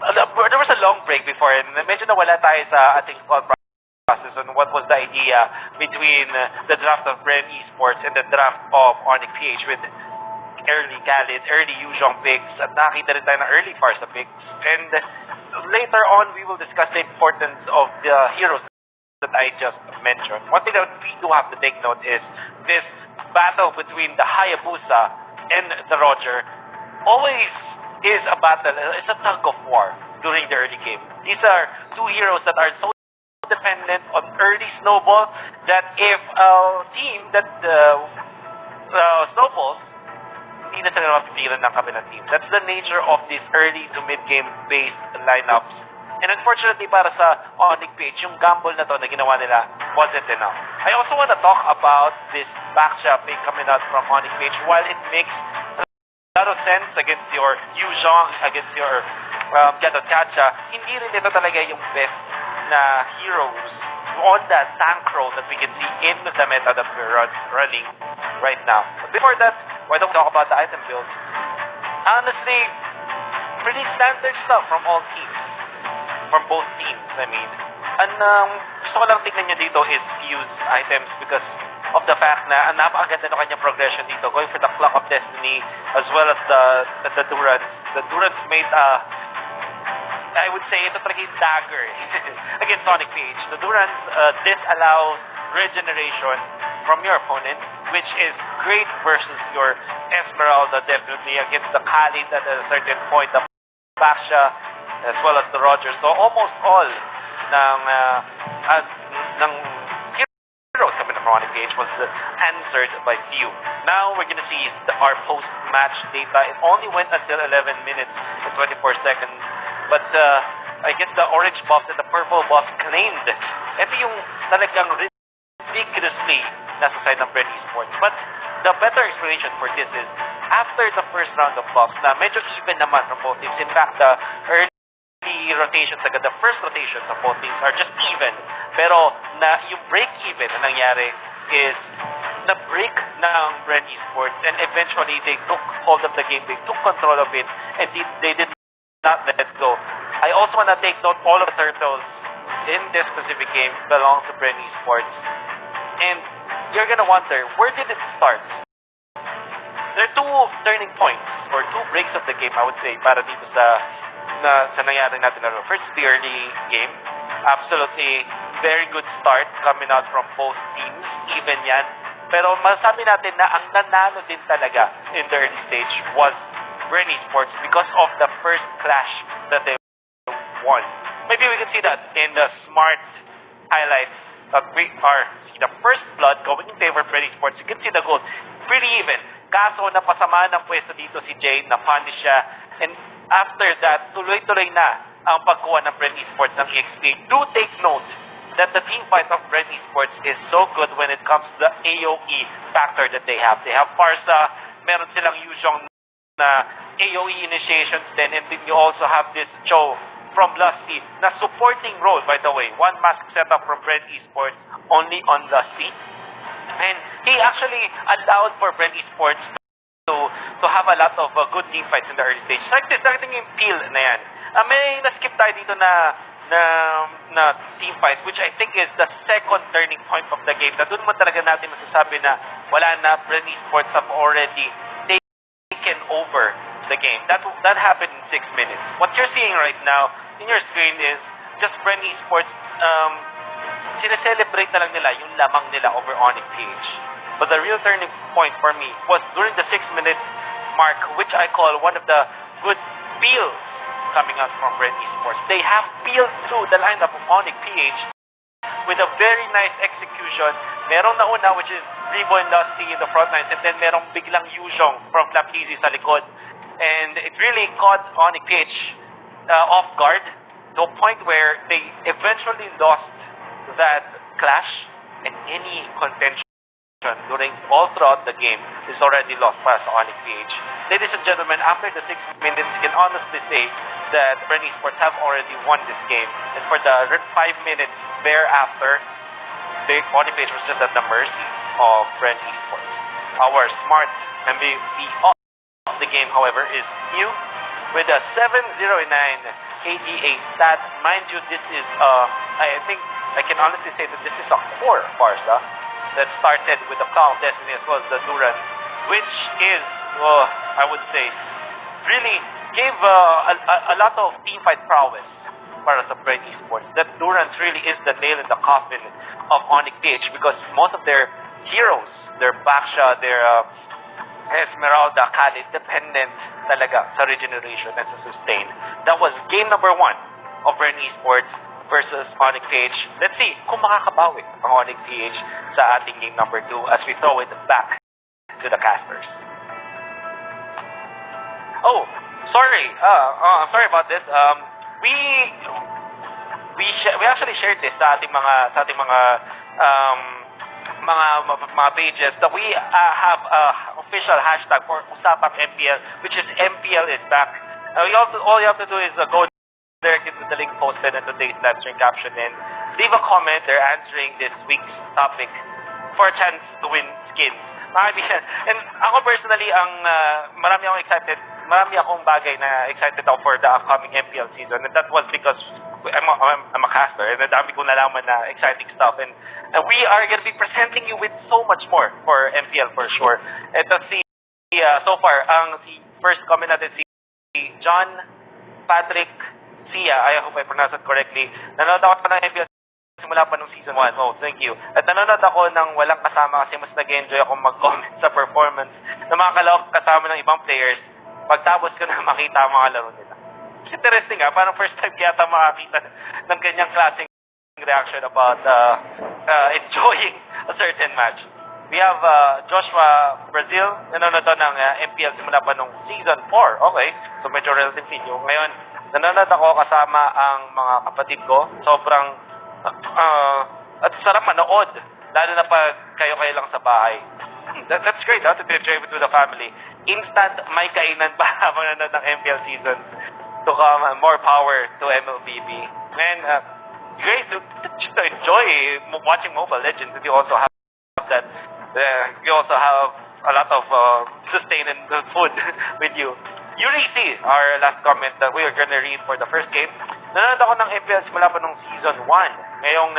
there was a long break before, and medyo nawala tayo sa ating thought process on what was the idea between the draft of BREN Esports and the draft of ONIC PH with early Khalid, early Yuzhong picks, at nakita rin tayo ng early Farsa picks. And later on, we will discuss the importance of the heroes that I just mentioned. One thing that we do have to take note is this battle between the Hayabusa and the Roger always is a battle, it's a tug of war during the early game. These are two heroes that are so dependent on early snowball that if a team that snowballs, hindi na sila mapipigilan ng kabilang team. That's the nature of these early to mid-game based lineups. And unfortunately para sa ONIC PH, yung gamble na to na ginawa nila wasn't enough. I also want to talk about this backshot pick coming out from ONIC PH. While it makes a lot of sense against your Yuzhong, against your Kacha, hindi rin ito talaga yung best na heroes on the tank role that we can see in the meta that we're running right now. But before that, why don't we talk about the item builds? Honestly, pretty standard stuff from all teams. From both teams, I mean. And gusto ko lang tingnan nyo dito is Fuse items because of the fact na napakaganda ng kanyang progression dito, going for the Clock of Destiny as well as the Durance. The Durance made I would say ito talaga yung dagger against Sonic PH. The Durance disallows regeneration from your opponent, which is great versus your Esmeralda, definitely against the Khalid at a certain point, the Baksha as well as the Rogers. So almost all ng heroes coming from ONIC PH was answered by few. Now we're gonna see our post-match data. It only went until 11 minutes and 24 seconds. But I guess the orange buff and the purple buff claimed. Ito yung talagang ridiculously nasa side ng BREN Esports. But the better explanation for this is after the first round of buffs na medyo even naman from both teams. In fact, the early rotations, the first rotations of both teams are just even. Pero na yung break-even na nangyari is na-break ng BREN Esports and eventually they took hold of the game, they took control of it, and they did not let go. I also want to take note all of the turtles in this specific game belong to BREN Esports. And you're gonna wonder, where did it start? There are two turning points or two breaks of the game, I would say, para dito sa nangyari natin na. First, the early game. Absolutely very good start coming out from both teams, even yan. Pero masasabi natin na ang nanalo din talaga in the early stage was BREN Esports because of the first clash that they won. maybe we can see that in the smart highlights that we are see the first blood going in favor of BREN Esports. You can see the goal. Pretty even. Kaso napasama ng pwesto dito si Jay, na-punish siya. And after that, tuloy-tuloy na ang pagkuha ng BREN Esports ng EXP. Do take note that the team fight of BREN Esports is so good when it comes to the AOE factor that they have. They have Parsa, meron silang Yuzhong na AOE initiations din, and then you also have this Cho from Lusty na supporting role, by the way. One mask setup from BREN Esports only on Lusty. And he actually allowed for BREN Esports to have a lot of good team fights in the early stage. Like this, nakita yung peel na yan. May na-skip tayo dito na team fight, which I think is the second turning point of the game. Na doon mo talaga natin masasabi na wala na, BREN Esports have already taken over the game. That happened in 6 minutes. What you're seeing right now in your screen is just BREN Esports sineselebrate na lang nila yung lamang nila over ONIC PH. But the real turning point for me was during the 6-minute mark, which I call one of the good peels coming out from BREN Esports. They have peeled through the lineup of ONIC PH with a very nice execution. Merong nauna, which is Ribo and Lusty in the front lines, and then merong biglang Yuzhong from Flapkizzy sa likod. And it really caught ONIC PH off guard to a point where they eventually lost that clash, and any contention during all throughout the game is already lost by ONIC PH. Ladies and gentlemen, after the 6 minutes, you can honestly say that BREN Esports have already won this game. And for the 5 minutes thereafter, the ONIC PH was just at the mercy of BREN Esports. Our smart MVP of the game, however, is new with a 709 ADA stat. Mind you, this is I think I can honestly say that this is a core Barca that started with the Call of Destiny as well as the Duran, which is, I would say, really gave a lot of teamfight prowess para sa BREN Esports. That Durance really is the nail in the coffin of ONIC PH because most of their heroes, their Baksha, their Esmeralda, Khalid, dependent talaga sa regeneration and sa sustain. That was game number 1 of BREN Esports versus ONIC PH. Let's see kung makakabawi ang ONIC PH sa ating game number 2 as we throw it back to the casters. Oh, sorry. Sorry about this. We actually shared this sa ating mga pages that we have official hashtag for Usapang MPL, which is MPL is back. All you have to do is go directly to the link posted in today's live stream caption and leave a comment there answering this week's topic for a chance to win skins. And ako personally, marami akong bagay na excited ako for the upcoming MPL season, and that was because I'm a caster and dami kong nalaman na exciting stuff, and we are going to be presenting you with so much more for MPL for sure. Ito so far, si first comment natin si John Patrick Sia, I hope I pronounced it correctly. Nanonood ako ng MPL simula pa nung season 1. Oh, thank you. At nanonood ako ng walang kasama kasi mas nag-enjoy ako mag-comment sa performance ng mga kalawak kasama ng ibang players pagtapos ko na makita ang mga laro nila. Interesting parang first time yata makakita ng ganyang klaseng reaction about enjoying a certain match. We have Joshua Brazil, nanonood ng MPL simula pa nung season 4. Okay, so medyo relatively new. Ngayon, nanonood ako kasama ang mga kapatid ko. Sobrang at sarap manood, lalo na pag kayo lang sa bahay. That's great, to enjoy it with the family. Instant may kainan pa habang nanonood ng MPL season to come. More power to MLBB. And great to enjoy watching Mobile Legends. You also have that. You also have a lot of sustained food with you. Yuri C, our last comment that we are gonna read for the first game. Nanonood ako ng MPL simula pa nung season 1. Ngayon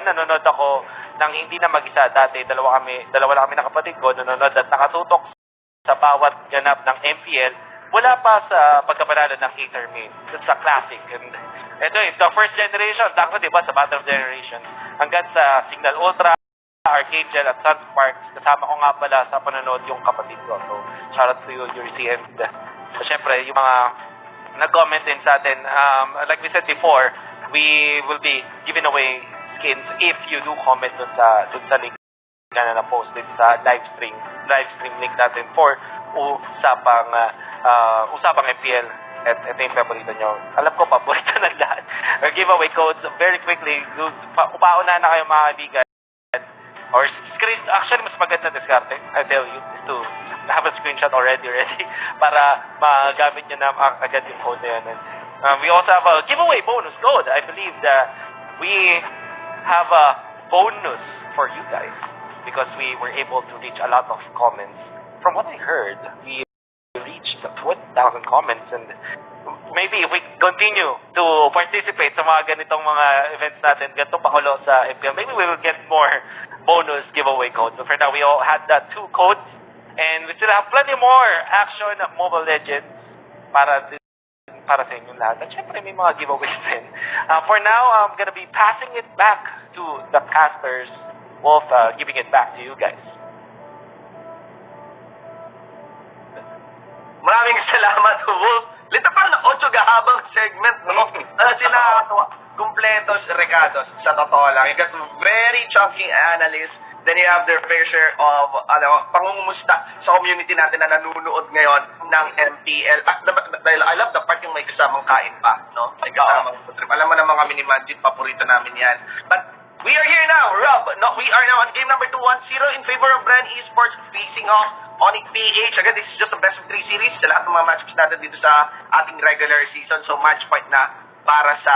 nanonood ako ng hindi na mag-isa. Dati dalawa lang kami ng kapatid ko nanonood at nakatutok sa bawat ganap ng MPL wala pa sa pagkapanalo ng Hater Main. It's a classic. And ito the first generation, dapat diba sa Battle of Generations hanggang sa Signal Ultra, Arcade Gel at Sun Sparks. Kasama ko nga pala sa panonood yung kapatid ko. So, shout out to you, Yuri C. And syempre, yung mga nag-comment din sa atin. Like we said before, we will be giving away skins if you do comment dun sa link na na-post din sa live stream link natin for usapang MPL at ito yung favorito nyo. Alam ko, paborito ng lahat. Or giveaway codes, very quickly, upauna na kayo mga kaibigan. Or screen, actually, mas maganda diskarte, I tell you, is to have a screenshot already para magamit nyo na agad yung code na yan. And, we also have a giveaway bonus code. I believe that we have a bonus for you guys because we were able to reach a lot of comments. From what I heard, we reached 20,000 comments, and maybe if we continue to participate sa mga ganitong mga events natin, ganito pakulo sa MPL, maybe we will get more bonus giveaway codes. But for now, we all had that 2 codes, and we still have plenty more action at Mobile Legends para sa inyong lahat. At syempre, may mga giveaways din. For now, I'm gonna be passing it back to the casters, Wolf, giving it back to you guys. Maraming salamat, Wolf. Lito pa na 8 gahabang segment, no? Sila kumpletos recados, sa totoo lang. You got very chunky analysts. Then you have their fair share of pangungumusta sa community natin na nanunood ngayon ng MPL. Dahil I love the part yung may kasamang kain pa, no? May kasamang food trip. Alam mo na mga mini-manjit, paborito namin yan. But we are here now, Rob. No, we are now on game number 2-1-0 in favor of BREN Esports facing off ONIC PH. Again, this is just a best of 3 series sa lahat ng mga matches natin dito sa ating regular season. So match point na para sa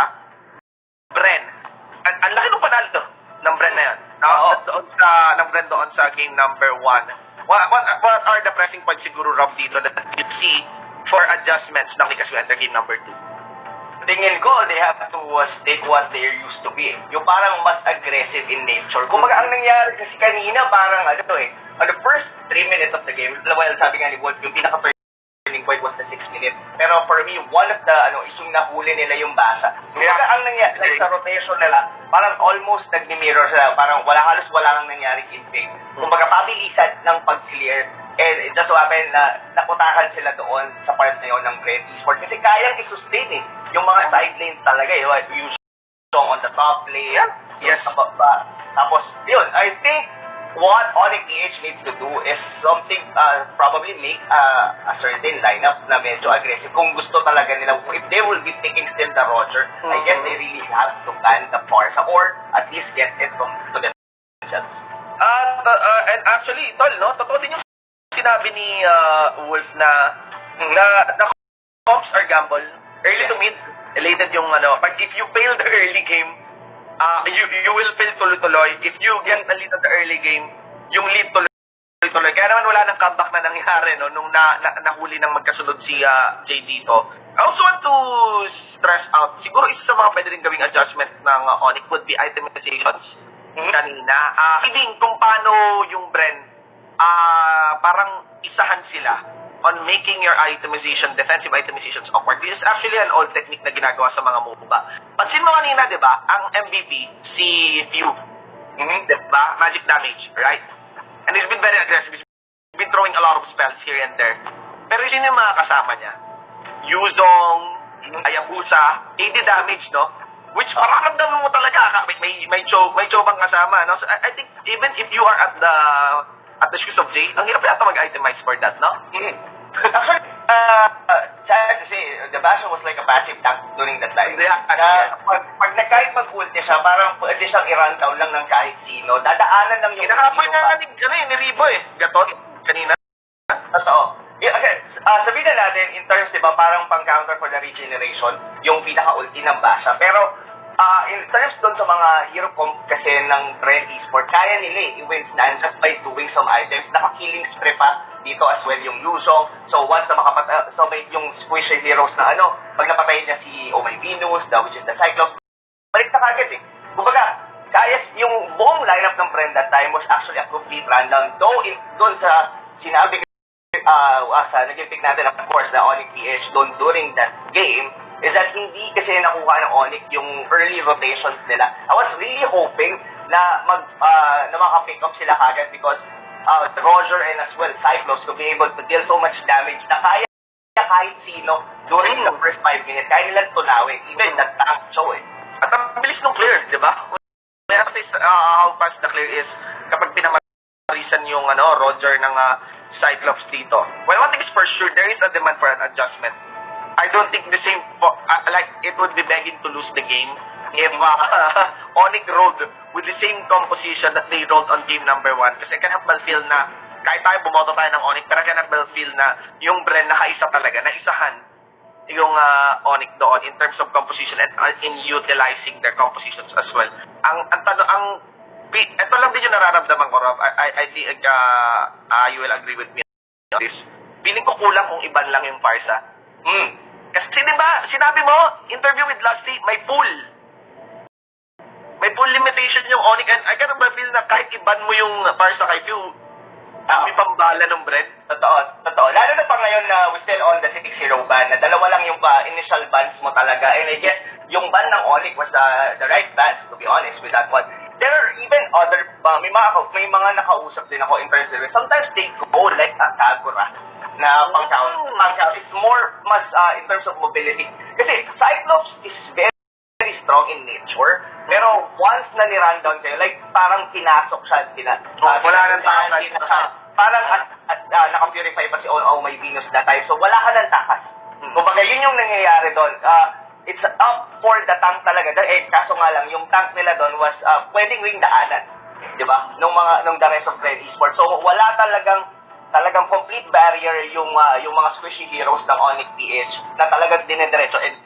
BREN. Ang laki ng panalo to ng BREN na yan. Ng BREN doon sa game number 1. What are the pressing points siguro, Rob, dito that you see for adjustments na as we enter game number 2? Tingin ko, they have to stick what they're used to be. Yung parang mas aggressive in nature. Kumbaga, ang nangyari kasi kanina, parang on the first 3 minutes of the game, well, sabi nga ni Wolf, yung pinaka-turning point was the 6 minutes. Pero for me, one of the, is yung nahuli nila yung basa. Kumbaga, ang nangyari, like sa rotation nila, parang almost nag-mirror sila. Parang halos wala nang nangyari in pick. Kumbaga, pabilisan ng pag-clear. And it just so happened na nakutakan sila doon sa part na yun ng BREN Esports. Kasi kayang i-sustain yung mga side lanes talaga. Yung song on the top lane. Yes. Tapos, yun. I think what ONIC PH needs to do is something, probably make a certain lineup na medyo aggressive. Kung gusto talaga nila, if they will be taking still the Roger, I guess they really have to ban the Farsa or at least get it to the themselves. And actually, Tol, no? Totoo din yung sinabi ni Wolf na comps are gamble. Early to mid, elated yung if you fail the early game, you will fail tuloy-tuloy. If you get a lead at the early game, yung lead tuloy-tuloy. Kaya naman wala nang comeback na nangyari, no, nung nahuli ng magkasunod si Jay dito. I also want to stress out, siguro isa sa mga pwede rin gawing adjustment ng ONIC would be itemizations kanina. Ibig kung paano yung BREN parang isahan sila on making your defensive itemizations awkward. This is actually an old technique na ginagawa sa mga MOBA. Pansin mo kanina, di ba, ang MVP, si Few, di ba, magic damage, right? And he's been very aggressive. He's been throwing a lot of spells here and there. Pero sino yung mga kasama niya? Yuzong, Ayabusa, 80 damage, no? Which mararamdaman mo talaga, may chobang kasama, no? So I think even if you are at the shoes of Jay, ang hirap yata mag-itemize for that, no? Actually, sad to say, the Basho was like a passive tank during that time. Pag kahit mag-ulti siya, parang pwede siyang i-run down lang ng kahit sino. Dadaanan lang yung... Kinakapoy nga ni Ribo Gatot, kanina. Totoo. Okay, sabihin na natin, in terms, diba, parang pang-counter for the regeneration, yung pinaka-ulti ng Basha. Pero, in terms doon sa mga hero comp kasi ng BREN Esports, kaya nila i-win stand just by doing some items. Naka-killing spree pa dito as well yung Yuzong. So once na may yung squishy heroes na pag napatay niya si Oh My Venus, which is the Cyclops, balik na kagad Kumbaga, kaya yung buong lineup ng BREN that time was actually a complete rundown. Though, doon sa sinabi sa naging pick natin, of course, the ONIC PH doon during that game, is that hindi kasi nakuha ng ONIC yung early rotations nila. I was really hoping na maka-pick up sila kagad because Roger and as well Cyclops to be able to deal so much damage na kaya kahit sino during the first 5 minutes. Kaya nilang tunawin. Even the tank show eh. At ang bilis ng clear, di ba? May access how fast the clear is kapag pinamarisan yung Roger ng Cyclops dito. Well, one thing is for sure, there is a demand for an adjustment. I don't think the same, like, it would be begging to lose the game if ONIC rolled with the same composition that they rolled on game number 1. Kasi I cannot well feel na, kahit tayo bumoto tayo ng ONIC, pero I cannot well feel na yung BREN nakaisa talaga, naisahan yung ONIC doon in terms of composition and in utilizing their compositions as well. Ito lang din yung nararamdaman ko, Rob. I think you will agree with me on this. Feeling ko kulang kung iban lang yung Parsa. Kasi diba, sinabi mo, interview with Lasty, may pool. May pool limitation yung ONIC. And I can feel na kahit iban mo yung Parsa kay Pew, may pambala ng BREN. Totoo. Lalo na pa ngayon na we're still on the 6-0 ban, na dalawa lang yung initial bans mo talaga. And I guess, yung ban ng ONIC was the right ban, to be honest with that one. There are even other, may mga nakausap din ako in terms of, sometimes they go like a Kagura na pang-count. It's more, mas in terms of mobility. Kasi Cyclops is very strong in nature, pero once na ni-rundown kayo, like parang pinasok siya, wala nang takas. Parang naka-purify pa si Oh My Venus that time, so wala ka ng takas. Kumbaga, yun yung nangyayari doon. It's up for the tank talaga. Kaso nga lang, yung tank nila doon was pwedeng ring daanan. Diba? Nung the rest of BREN Esports. So, wala talagang complete barrier yung mga squishy heroes ng ONIC PH na talagang dinediretso. And